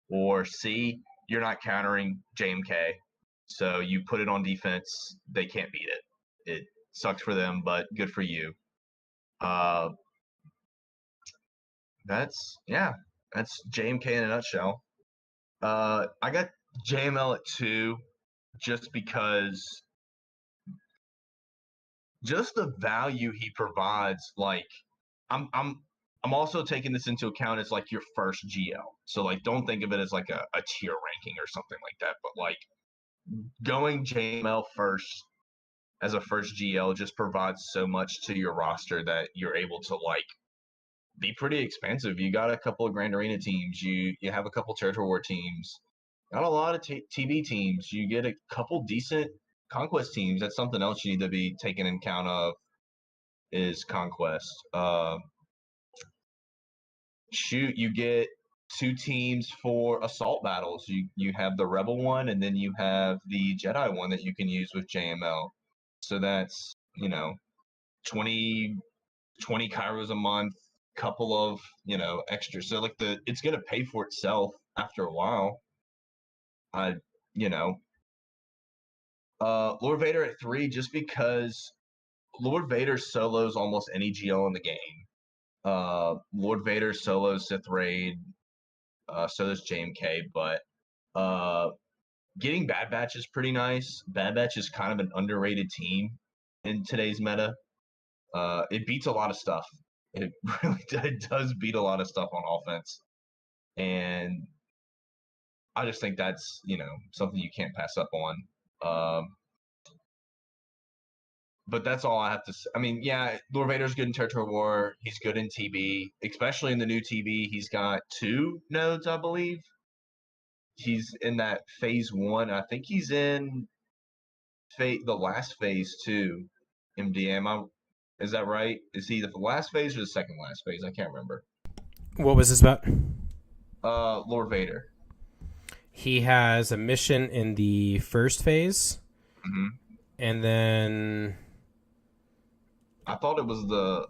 or C, you're not countering JMK. So you put it on defense, they can't beat it. It sucks for them, but good for you. That's JMK in a nutshell. I got JML at 2 just because just the value he provides. Like, I'm also taking this into account as like your first GL. So like, don't think of it as like a tier ranking or something like that. But like, going JML first as a first GL just provides so much to your roster that you're able to like be pretty expensive. You got a couple of Grand Arena teams. You have a couple Territory War teams. Not a lot of TV teams. You get a couple decent Conquest teams. That's something else you need to be taken in account of, is Conquest. You get 2 teams for assault battles. You have the Rebel one, and then you have the Jedi one that you can use with JML. So that's 20 Kairos a month, couple of extra. So like it's gonna pay for itself after a while. Lord Vader at 3 just because Lord Vader solos almost any GL in the game. Lord Vader solos Sith Raid, so does JMK, but getting Bad Batch is pretty nice. Bad Batch is kind of an underrated team in today's meta. It beats a lot of stuff. It really does beat a lot of stuff on offense. And I just think that's, something you can't pass up on. But that's all I have to say. I mean, yeah, Lord Vader's good in Territory War. He's good in TB, especially in the new TB. He's got 2 nodes, I believe. He's in that phase 1. I think he's in the last phase too. MDM. Is that right? Is he the last phase or the second last phase? I can't remember. What was this about? Lord Vader. He has a mission in the first phase, Mm-hmm. and then I thought it was the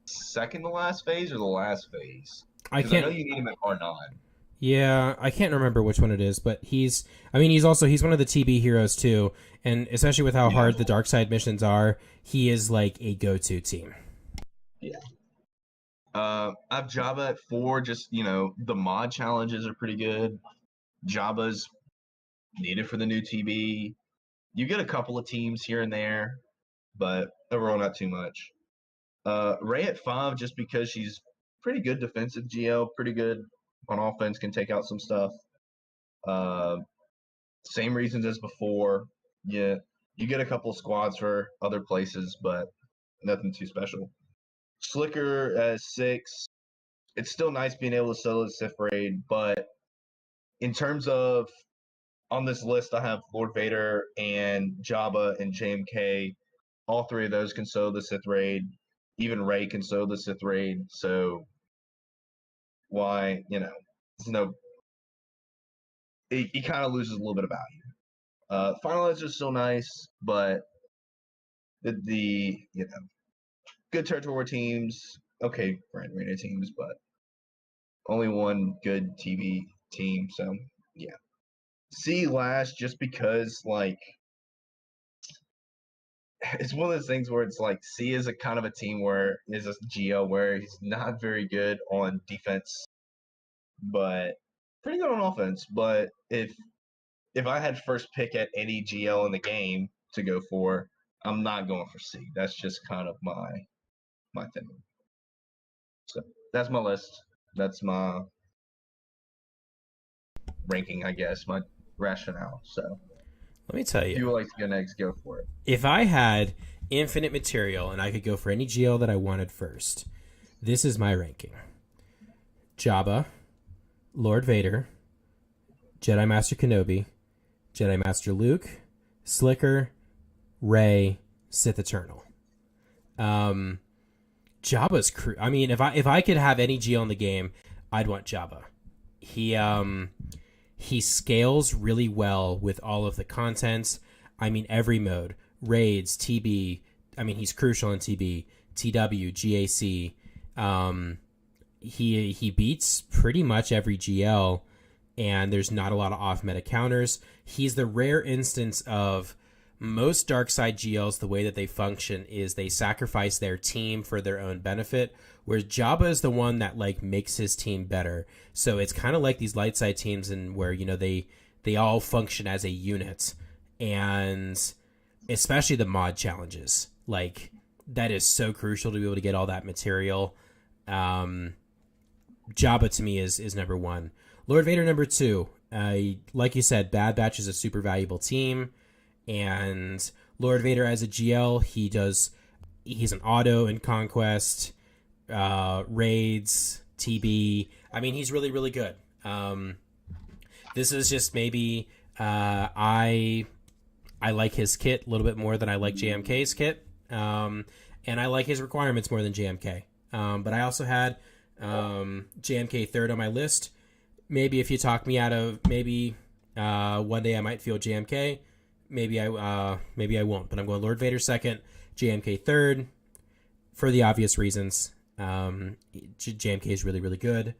second to last phase or the last phase. I Because I know can't. you need him at R9. Yeah, I can't remember which one it is, but he's. I mean, he's one of the TB heroes too, and especially with how Yeah. hard the dark side missions are, he is like a go-to team. Yeah. I have Jabba at 4. Just the mod challenges are pretty good. Jabba's needed for the new TB. You get a couple of teams here and there, but overall not too much. Ray at 5, just because she's pretty good defensive GL, pretty good on offense, can take out some stuff. Uh, Same reasons as before. Yeah, you get a couple of squads for other places, but nothing too special. Slicker at 6. It's still nice being able to solo the Sith raid, but in terms of on this list, I have Lord Vader and Jabba and JMK. All three of those can solo the Sith raid. Even Ray can solo the Sith raid. So why, it's no. He kind of loses a little bit of value. Finalizer is still nice, but the good territory teams, okay, brand arena teams, but only one good TV team. So yeah, C last just because it's one of those things where it's like C is a kind of a team where is a GL where he's not very good on defense, but pretty good on offense. But if I had first pick at any GL in the game to go for, I'm not going for C. That's just kind of my thing. So that's my list. That's my ranking, I guess, my rationale. So Let me tell if you you, would like to go next, go for it. if I had infinite material and I could go for any GL that I wanted first, this is my ranking: Jabba, Lord Vader, Jedi Master Kenobi, Jedi Master Luke, Slicker, Rey, Sith Eternal. Jabba's crew. I mean, if I could have any GL in the game, I'd want Jabba. He scales really well with all of the content. I mean, every mode, raids, TB. I mean, he's crucial in TB, TW, GAC. He beats pretty much every GL, and there's not a lot of off meta counters. He's the rare instance of most dark side GLs. The way that they function is they sacrifice their team for their own benefit, whereas Jabba is the one that makes his team better. So it's kind of like these light side teams, and where they all function as a unit, and especially the mod challenges, that is so crucial to be able to get all that material. Jabba to me is number 1. Lord Vader number 2. Like you said, Bad Batch is a super valuable team, and Lord Vader as a GL, he's an auto in Conquest, raids, TB. I mean, he's really, really good. This is just maybe I like his kit a little bit more than I like JMK's kit, and I like his requirements more than JMK. But I also had JMK third on my list. Maybe if you talk me out of one day I might feel JMK. Maybe I won't. But I'm going Lord Vader second, JMK third, for the obvious reasons. JMK is really, really good.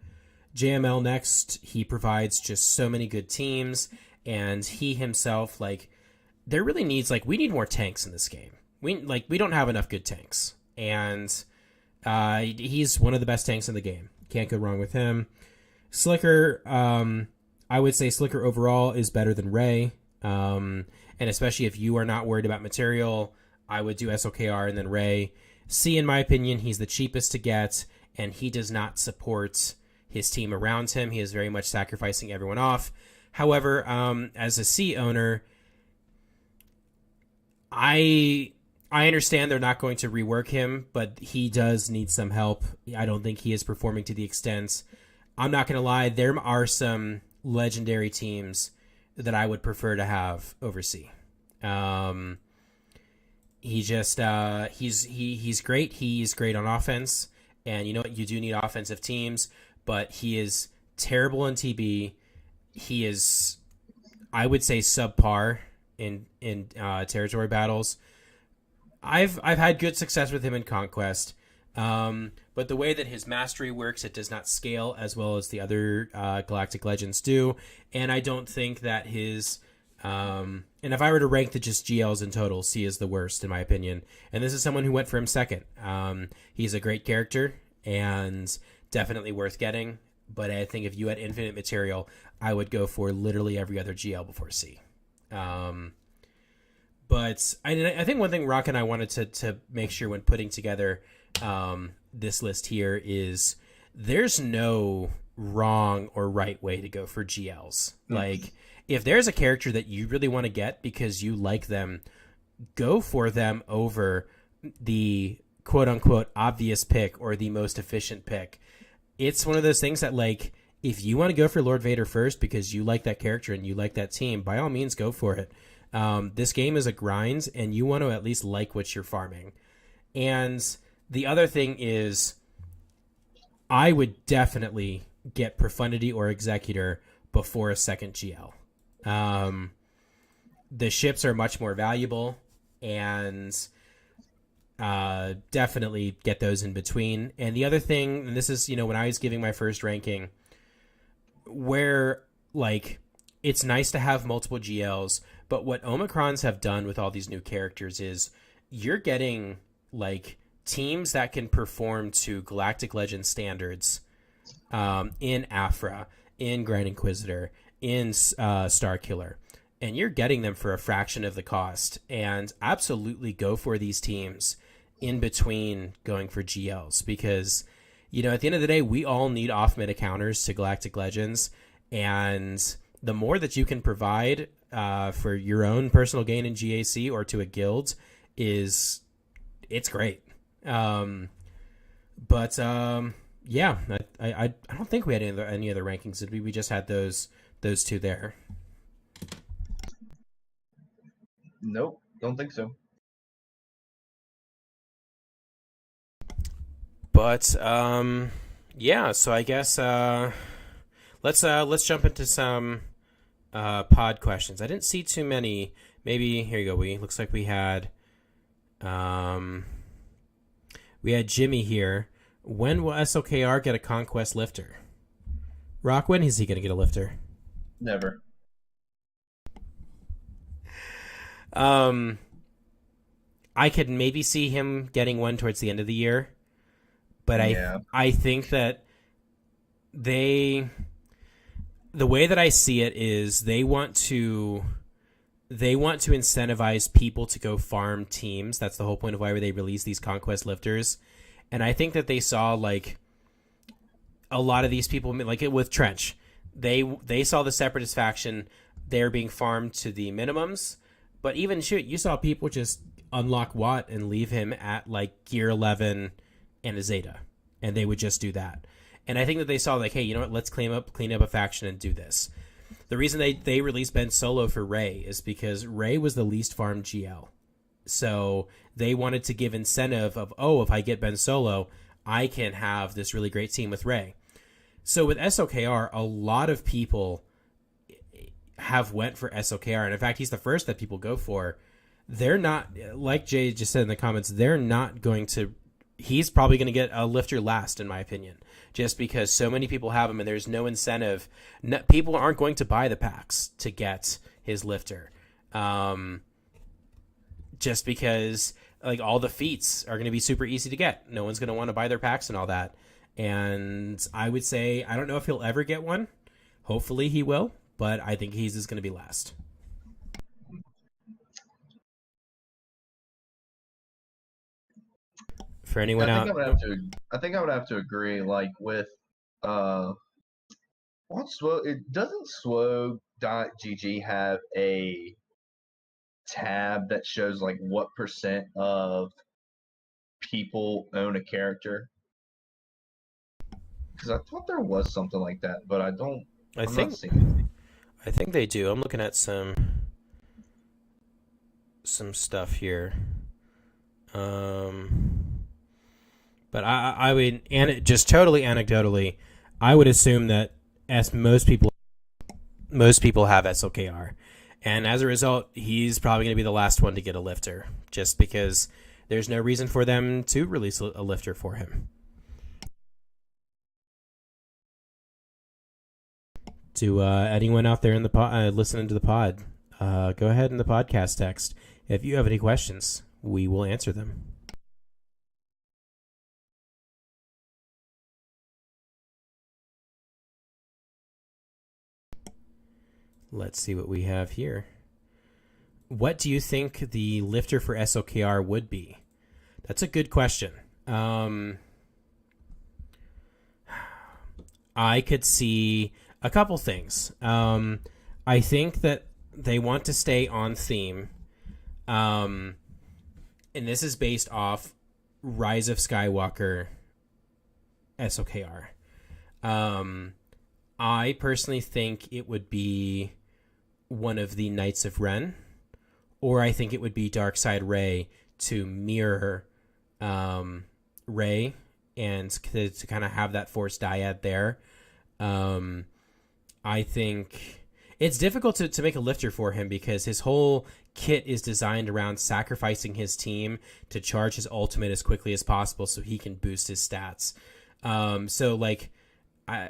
JML next. He provides just so many good teams, and he himself, there really needs, we need more tanks in this game. We don't have enough good tanks, and he's one of the best tanks in the game. Can't go wrong with him. Slicker, I would say Slicker overall is better than Ray, and especially if you are not worried about material, I would do SOKR and then Ray. C, in my opinion, he's the cheapest to get, and he does not support his team around him. He is very much sacrificing everyone off. However, as a C owner, I understand they're not going to rework him, but he does need some help. I don't think he is performing to the extent. I'm not going to lie, there are some legendary teams that I would prefer to have over C. He just he's great. He's great on offense, and you know what? You do need offensive teams, but he is terrible in TB. He is, I would say, subpar in territory battles. I've had good success with him in Conquest, but the way that his mastery works, it does not scale as well as the other Galactic Legends do, and I don't think that his and if I were to rank the just GLs in total, C is the worst in my opinion, and this is someone who went for him second. He's a great character and definitely worth getting, but I think if you had infinite material, I would go for literally every other GL before C. But I think one thing Rock and I wanted to make sure when putting together this list here is there's no wrong or right way to go for GLs. Mm-hmm. Like, if there's a character that you really want to get because you like them, go for them over the quote-unquote obvious pick or the most efficient pick. It's one of those things that, like, if you want to go for Lord Vader first because you like that character and you like that team, by all means, go for it. This game is a grind, and you want to at least like what you're farming. And the other thing is, I would definitely get Profundity or Executor before a second GL. The ships are much more valuable, and definitely get those in between. And the other thing, and this is, when I was giving my first ranking, where, like, it's nice to have multiple GLs, but what Omicrons have done with all these new characters is you're getting, like, teams that can perform to Galactic Legend standards in Aphra, in Grand Inquisitor, in Starkiller, and you're getting them for a fraction of the cost. And absolutely go for these teams in between going for GLs, because, at the end of the day, we all need off-meta counters to Galactic Legends, and the more that you can provide for your own personal gain in GAC or to a guild it's great. Yeah, I don't think we had any other rankings, did we? We just had those two there. Nope, don't think so. But yeah, so I guess let's jump into some pod questions. I didn't see too many. Maybe here you go. Looks like we had Jimmy here. When will SOKR get a Conquest lifter? Rock, when is he going to get a lifter? Never. I could maybe see him getting one towards the end of the year, but I think that the way that I see it is they want to incentivize people to go farm teams. That's the whole point of why they release these Conquest lifters. And I think that they saw, like, a lot of these people, like it with Trench, they saw the Separatist faction, they're being farmed to the minimums. But even, you saw people just unlock Watt and leave him at, like, gear 11 and a Zeta. And they would just do that. And I think that they saw, like, hey, you know what, let's clean up a faction and do this. The reason they released Ben Solo for Rey is because Rey was the least farmed GL. So they wanted to give incentive of, if I get Ben Solo, I can have this really great team with Rey. So with SOKR, a lot of people have went for SOKR. And in fact, he's the first that people go for. They're not, like Jay just said in the comments, they're not going to, he's probably going to get a lifter last, in my opinion, just because so many people have him and there's no incentive. People aren't going to buy the packs to get his lifter. Just because, like, all the feats are going to be super easy to get. No one's going to want to buy their packs and all that. And I would say, I don't know if he'll ever get one. Hopefully he will, but I think he's just going to be last. For anyone out, I think I would have to agree. Like with what's Swow? It doesn't Swow.gg have a tab that shows, like, what percent of people own a character? Because I thought there was something like that, but I'm not seeing anything. I think they do. I'm looking at some stuff here. But I would, and just totally anecdotally, I would assume that as most people have SOKR, and as a result, he's probably going to be the last one to get a lifter, just because there's no reason for them to release a lifter for him. To anyone out there in the listening to the pod, go ahead in the podcast text. If you have any questions, we will answer them. Let's see what we have here. What do you think the lifter for SOKR would be? That's a good question. I could see a couple things. I think that they want to stay on theme. And this is based off Rise of Skywalker SOKR. I personally think it would be one of the Knights of Ren, or I think it would be Darkside Rey to mirror Rey and to kind of have that Force dyad there. I think it's difficult to make a lifter for him because his whole kit is designed around sacrificing his team to charge his ultimate as quickly as possible so he can boost his stats. So like, I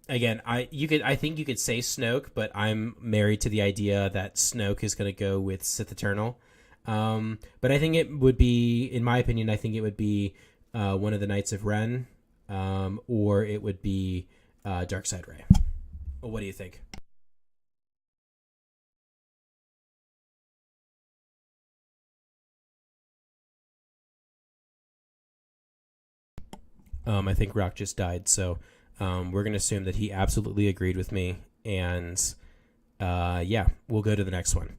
think you could say Snoke, but I'm married to the idea that Snoke is going to go with Sith Eternal. But I think it would be, in my opinion, I think it would be one of the Knights of Ren, or it would be Darkside Rey. Well, what do you think? I think Rock just died, so we're going to assume that he absolutely agreed with me, and yeah, we'll go to the next one.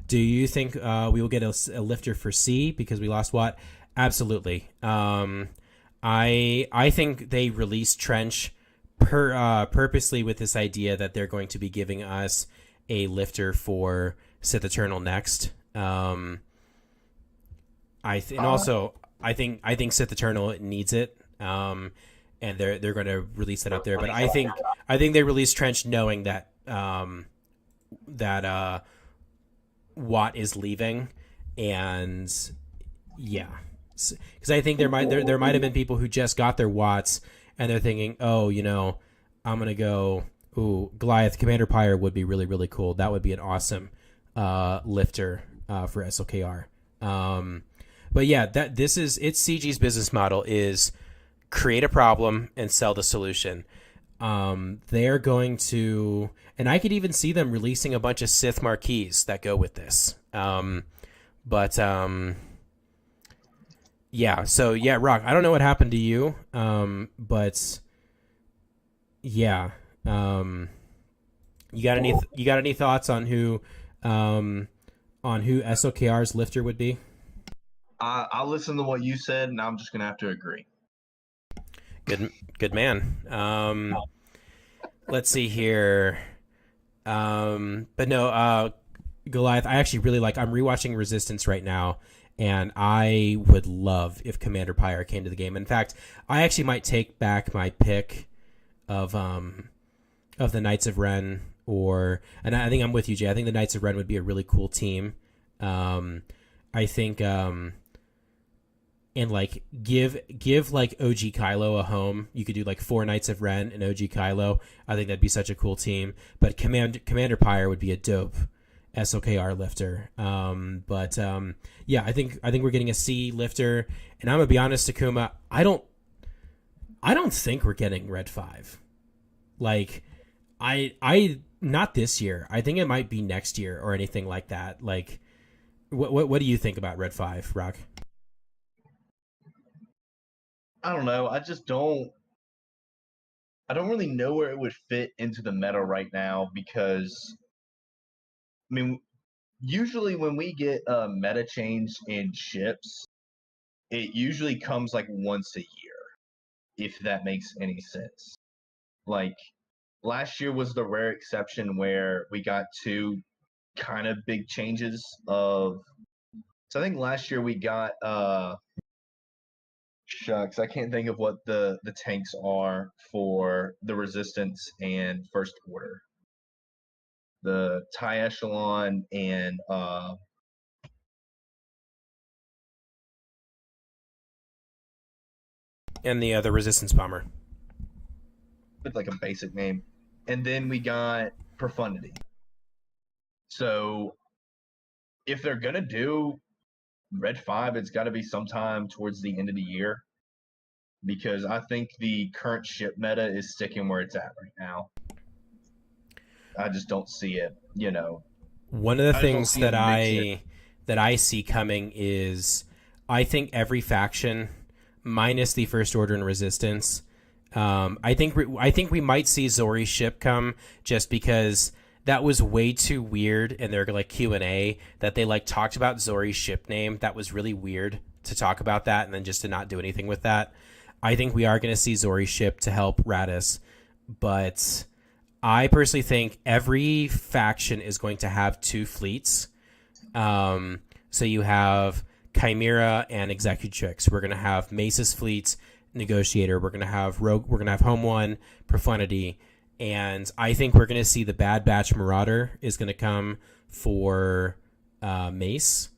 Do you think we will get a lifter for C because we lost Watt? Absolutely. I think they released Trench purposely with this idea that they're going to be giving us a lifter for Sith Eternal next. And also I think Sith Eternal needs it. And they're going to release that up there. But I think they released Trench knowing that Watt is leaving, and yeah, because I think there might have been people who just got their Watts and they're thinking, oh, I'm gonna go. Ooh, Goliath Commander Pyre would be really, really cool. That would be an awesome lifter for SOKR. But yeah, it's CG's business model is create a problem and sell the solution. They're going to, and I could even see them releasing a bunch of Sith marquees that go with this. Yeah. So yeah, Rock. I don't know what happened to you, but yeah. You got any thoughts on who SOKR's lifter would be? I'll listen to what you said, and I'm just gonna have to agree. Good man. Let's see here. But no, Goliath, I actually really like. I'm rewatching Resistance right now, and I would love if Commander Pyre came to the game. In fact, I actually might take back my pick of the Knights of Ren, and I think I'm with you, Jay. I think the Knights of Ren would be a really cool team. I think and like give like OG Kylo a home. You could do like 4 Knights of Ren and OG Kylo. I think that'd be such a cool team. But Commander Pyre would be a dope SOKR lifter. Yeah, I think we're getting a C lifter. And I'm gonna be honest, Takuma, I don't think we're getting Red 5. Like I not this year. I think it might be next year or anything like that. Like what do you think about Red 5, Rock? I don't know. I don't really know where it would fit into the meta right now because, I mean, usually when we get a meta change in ships, it usually comes like once a year, if that makes any sense. Like, last year was the rare exception where we got 2 kind of big changes of. So I think last year we got shucks, I can't think of what the tanks are for the Resistance and First Order. The TIE Echelon and And the other Resistance Bomber. with like a basic name. And then we got Profundity. So if they're gonna do Red 5, it's got to be sometime towards the end of the year, because I think the current ship meta is sticking where it's at right now. I just don't see it, One of the I just don't things see that it mixing. I see coming is I think every faction, minus the First Order and Resistance, I think we might see Zori's ship come, just because that was way too weird in their like Q&A that they like talked about Zori's ship name. That was really weird to talk about that and then just to not do anything with that. I think we are going to see Zori's ship to help Radis, but I personally think every faction is going to have two fleets. So you have Chimera and Executrix. We're going to have Mace's fleet, Negotiator. We're going to have Rogue. We're going to have Home One, Profundity, and I think we're going to see the Bad Batch Marauder is going to come for Mace.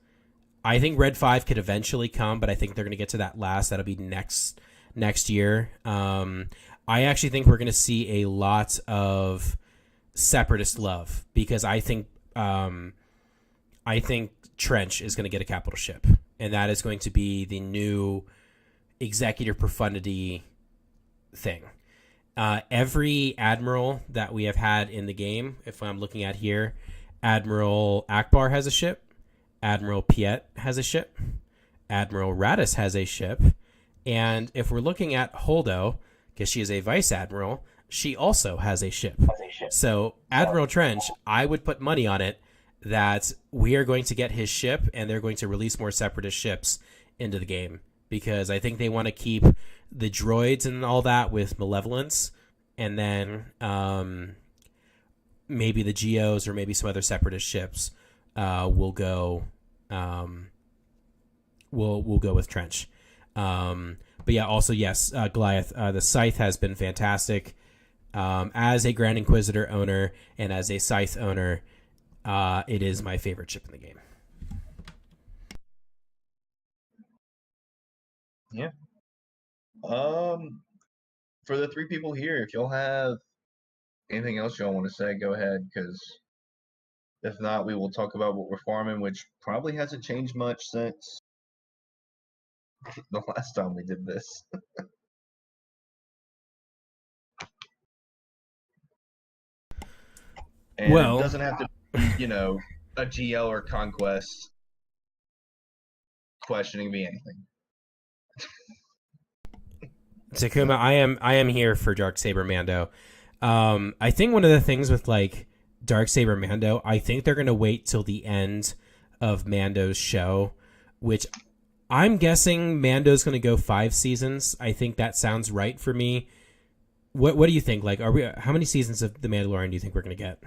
I think Red 5 could eventually come, but I think they're going to get to that last. That'll be next year. I actually think we're going to see a lot of Separatist love, because I think Trench is going to get a capital ship, and that is going to be the new Executor Profundity thing. Every admiral that we have had in the game, if I'm looking at here, Admiral Akbar has a ship, Admiral Piet has a ship, Admiral Radis has a ship, and if we're looking at Holdo, because she is a vice admiral, she also has a ship. So Admiral Trench, I would put money on it that we are going to get his ship, and they're going to release more Separatist ships into the game, because I think they want to keep the droids and all that with Malevolence, and then maybe the Geos or maybe some other Separatist ships will go will go with Trench. But yeah, also yes, Goliath. The Scythe has been fantastic. As a Grand Inquisitor owner and as a Scythe owner, it is my favorite ship in the game. Yeah. For the three people here, if y'all have anything else y'all want to say, go ahead, because if not, we will talk about what we're farming, which probably hasn't changed much since the last time we did this. And it doesn't have to be, a GL or Conquest questioning me anything. Takuma, I am here for Darksaber Mando. I think one of the things with like Darksaber Mando, I think they're gonna wait till the end of Mando's show, which I'm guessing Mando's gonna go 5 seasons. I think that sounds right for me. What do you think? Like, how many seasons of The Mandalorian do you think we're gonna get?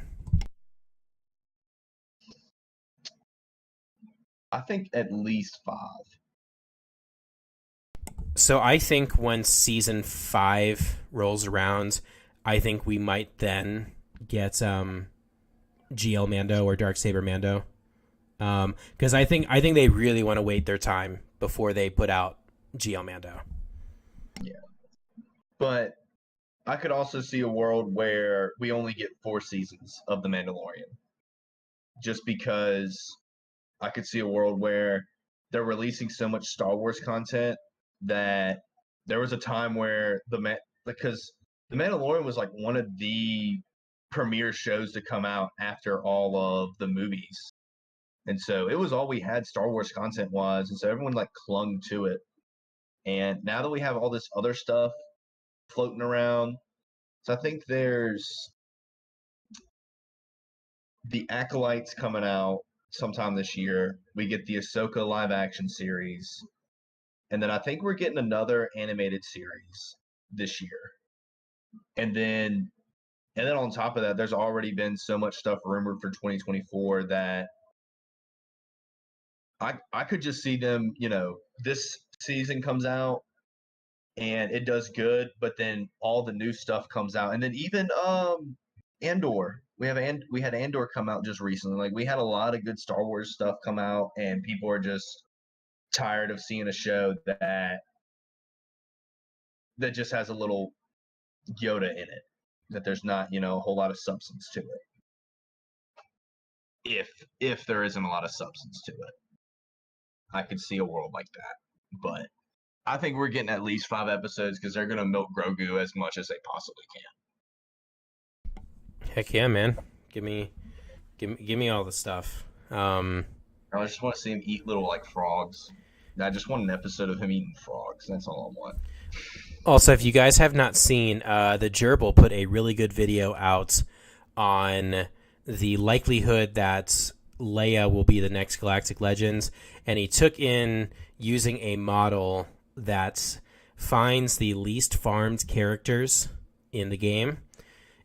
I think at least 5. So I think when season 5 rolls around, I think we might then get GL Mando or Darksaber Mando, because I think they really want to wait their time before they put out GL Mando. Yeah, but I could also see a world where we only get 4 seasons of The Mandalorian, just because I could see a world where they're releasing so much Star Wars content that there was a time where because The Mandalorian was like one of the premier shows to come out after all of the movies. And so it was all we had Star Wars content wise, and so everyone like clung to it. And now that we have all this other stuff floating around, so I think there's the Acolytes coming out sometime this year. We get the Ahsoka live action series. And then I think we're getting another animated series this year. And then on top of that, there's already been so much stuff rumored for 2024 that I could just see them, this season comes out and it does good, but then all the new stuff comes out. And then even Andor. We had Andor come out just recently. Like, we had a lot of good Star Wars stuff come out, and people are just tired of seeing a show that that just has a little Yoda in it. That there's not, a whole lot of substance to it. If there isn't a lot of substance to it, I could see a world like that. But I think we're getting at least 5 episodes because they're gonna milk Grogu as much as they possibly can. Heck yeah, man! Give me all the stuff. I just want to see him eat little like frogs. I just want an episode of him eating frogs. That's all I want. Also, if you guys have not seen, the Gerbil put a really good video out on the likelihood that Leia will be the next Galactic Legends, and he took in using a model that finds the least farmed characters in the game.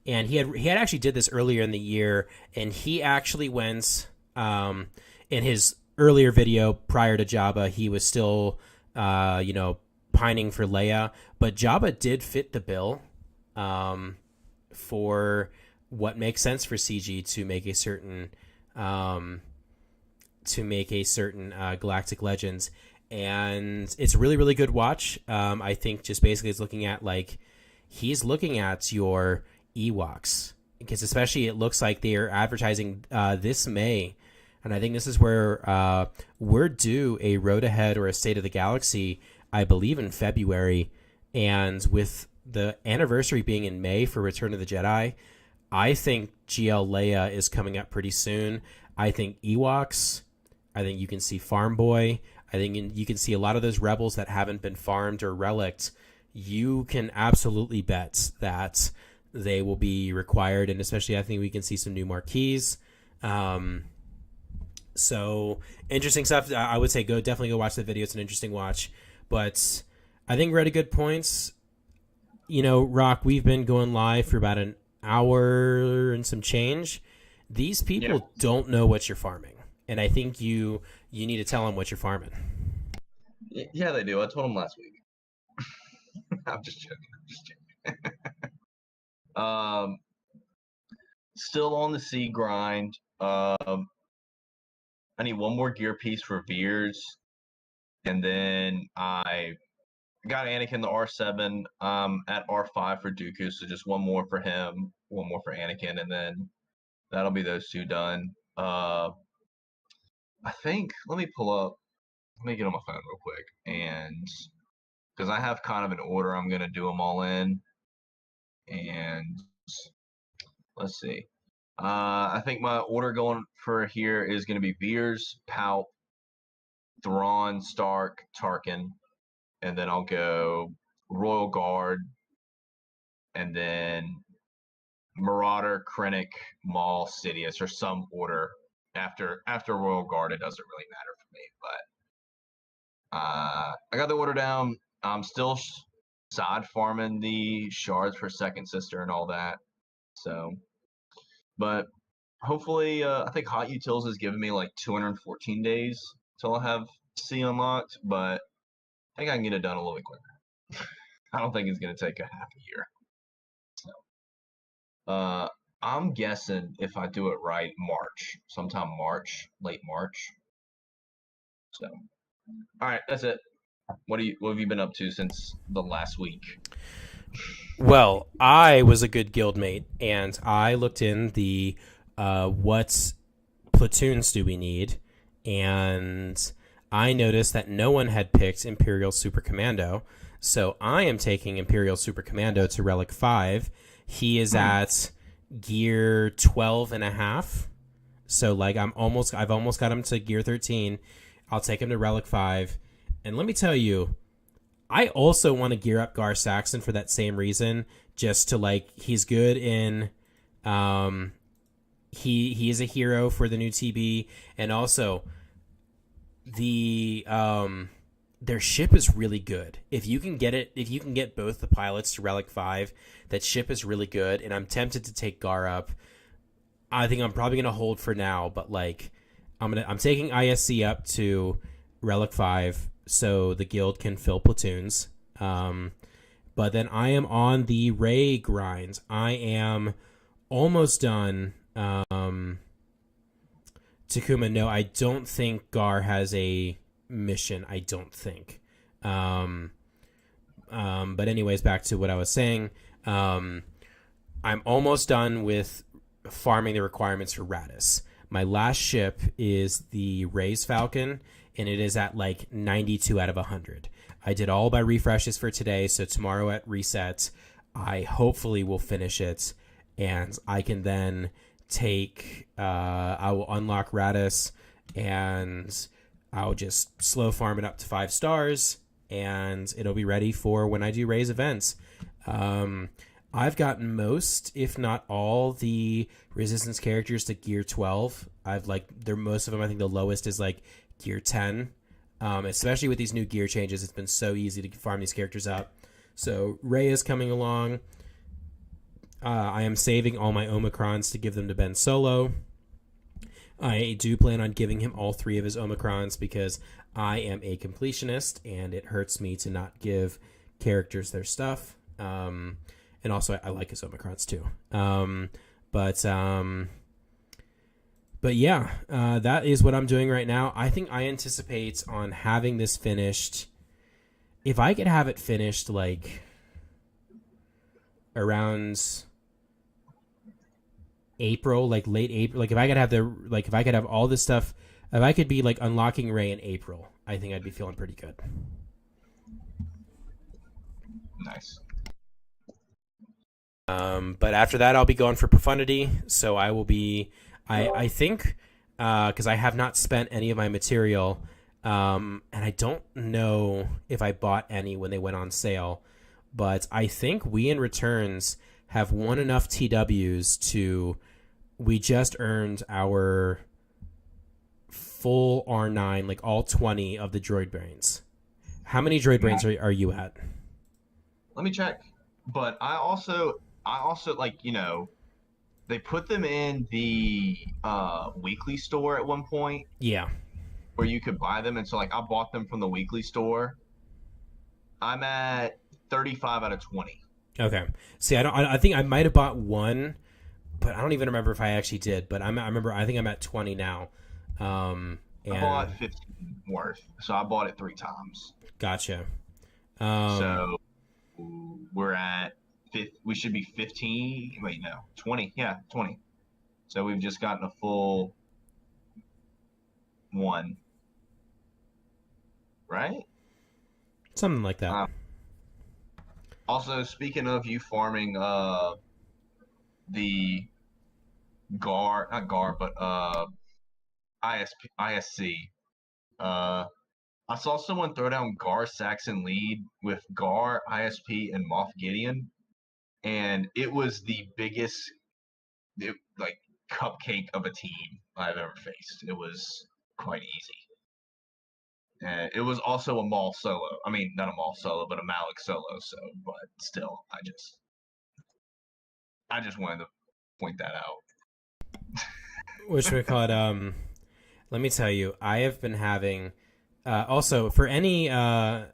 And he had actually did this earlier in the year, and he actually went in his earlier video prior to Jabba, he was still pining for Leia, but Jabba did fit the bill for what makes sense for CG to make a certain Galactic Legends, and it's a really, really good watch. I think just basically it's looking at he's looking at your Ewoks, because especially it looks like they are advertising this May, and I think this is where we're due a Road Ahead or a State of the Galaxy, I believe in February, and with the anniversary being in May for Return of the Jedi, I think GL Leia is coming up pretty soon. I think Ewoks, I think you can see Farm Boy, I think you can see a lot of those rebels that haven't been farmed or relicked. You can absolutely bet that they will be required, and especially I think we can see some new marquees. So interesting stuff. I would say definitely go watch the video. It's an interesting watch. But I think we're at a good points. Rock, we've been going live for about an hour and some change. These people don't know what you're farming, and I think you need to tell them what you're farming. Yeah, they do. I told them last week. I'm just joking. Still on the C grind. I need one more gear piece for Veers, and then I got Anakin the R7 at R5 for Dooku, so just one more for him, one more for Anakin, and then that'll be those 2 done. I think, let me get on my phone real quick, and because I have kind of an order I'm going to do them all in, and let's see. I think my order going for here is going to be Veers, Palp, Thrawn, Stark, Tarkin, and then I'll go Royal Guard, and then Marauder, Krennic, Maul, Sidious, or some order after Royal Guard. It doesn't really matter for me, but I got the order down. I'm still side farming the shards for Second Sister and all that. So, but hopefully, I think Hot Utils has given me 214 days till I have C unlocked, but I think I can get it done a little bit quicker. I don't think it's going to take a half a year. So, I'm guessing if I do it right, sometime late March. So, all right, that's it. What have you been up to since the last week? Well, I was a good guildmate, and I looked in the what platoons do we need, and I noticed that no one had picked Imperial Super Commando, so I am taking Imperial Super Commando to Relic 5. He is at gear 12 and a half, so I've almost got him to gear 13. I'll take him to Relic 5, and let me tell you, I also want to gear up Gar Saxon for that same reason, just to he's good in he is a hero for the new TB, and also their ship is really good. If you can get both the pilots to Relic 5, that ship is really good, and I'm tempted to take Gar up. I think I'm probably gonna hold for now, but I'm taking ISC up to Relic 5 so the guild can fill platoons. But then I am on the Ray grind. I am almost done. Takuma, no, I don't think Gar has a mission. I don't think. But anyways, back to what I was saying. I'm almost done with farming the requirements for Radis. My last ship is the Rays Falcon, and it is at like 92 out of 100. I did all my refreshes for today, so tomorrow at reset, I hopefully will finish it, and I can then I will unlock Radis, and I'll just slow farm it up to 5 stars, and it'll be ready for when I do Rays events. I've gotten most, if not all, the resistance characters to gear 12. Most of them. I think the lowest is like gear 10. Especially with these new gear changes, it's been so easy to farm these characters up. So Ray is coming along. I am saving all my Omicrons to give them to Ben Solo. I do plan on giving him all 3 of his Omicrons because I am a completionist and it hurts me to not give characters their stuff. And also, I like his Omicrons too. But yeah, that is what I'm doing right now. I think I anticipate on having this finished. If I could have it finished like around April, like late April, like if I could have all this stuff, if I could be like unlocking Ray in April, I think I'd be feeling pretty good. Nice. But after that, I'll be going for profundity. So I will be, I think, because I have not spent any of my material, and I don't know if I bought any when they went on sale, but I think we in returns have won enough TWs we just earned our full R9, like all 20 of the droid brains. How many droid brains are you at? Let me check. But I also like, they put them in the weekly store at one point. Yeah. Where you could buy them, and so like I bought them from the weekly store. I'm at 35 out of 20. Okay. See, I think I might have bought one, but I don't even remember if I actually did. But I think I'm at 20 now. I bought 15 worth, so I bought it 3 times. Gotcha. So we're at we should be 15. Wait, no, 20. Yeah, 20. So we've just gotten a full 1, right? Something like that. Also, speaking of you farming the not GAR, but ISC. I saw someone throw down Gar Saxon lead with Gar, ISP, and Moff Gideon, and it was the biggest, like, cupcake of a team I've ever faced. It was quite easy. And it was also a Maul solo. I mean, not a Maul solo, but a Malik solo. So, but still, I just wanted to point that out. Which we call it. Let me tell you, I have been having. Also, for any Boba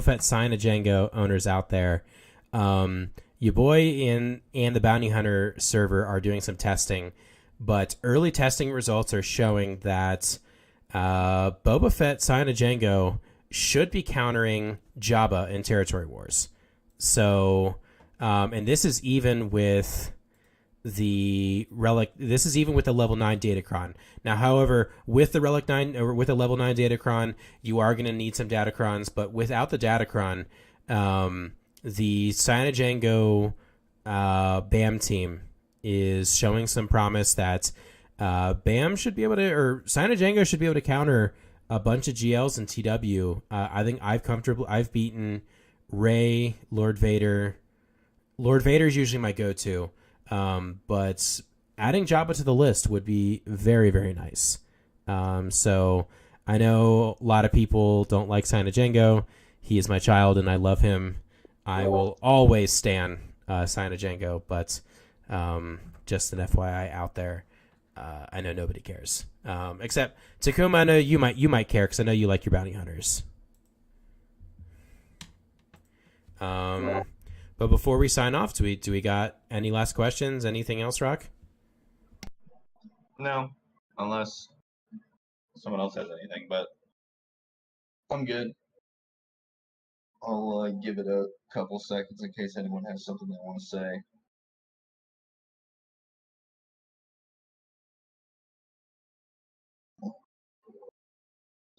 Fett sign a Django owners out there, your boy and the Bounty Hunter server are doing some testing, but early testing results are showing that Boba Fett sign a Django should be countering Jabba in Territory Wars. So, and this is even with the relic. This is even with the level 9 Datacron. Now, however, with the relic 9 or with the level 9 Datacron, you are going to need some Datacrons, but without the Datacron, the Cyanojango BAM team is showing some promise that BAM should be able to, or Cyanojango should be able to counter a bunch of GLs and TW. I think I've beaten Rey, Lord Vader. Lord Vader is usually my go-to. But adding Jabba to the list would be very, very nice. So I know a lot of people don't like Cyanojango. He is my child, and I love him. I will always stand Cyanojango, but just an FYI out there, I know nobody cares. Except Takuma, I know you might care because I know you like your bounty hunters. But before we sign off, do we got any last questions? Anything else, Rock? No, unless someone else has anything, but I'm good. I'll give it a couple seconds in case anyone has something they want to say. I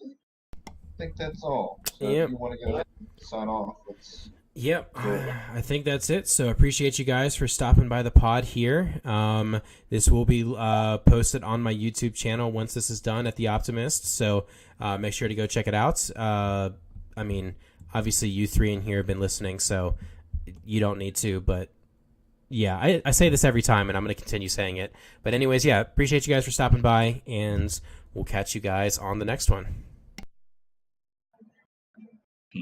think that's all. So Yep. if you want to go ahead and sign off, let's. Yep, I think that's it. So appreciate you guys for stopping by the pod here. This will be posted on my YouTube channel once this is done at The Optimist. So make sure to go check it out. I mean, obviously you three in here have been listening, so you don't need to. But yeah, I say this every time, and I'm going to continue saying it. But anyways, yeah, appreciate you guys for stopping by, and we'll catch you guys on the next one.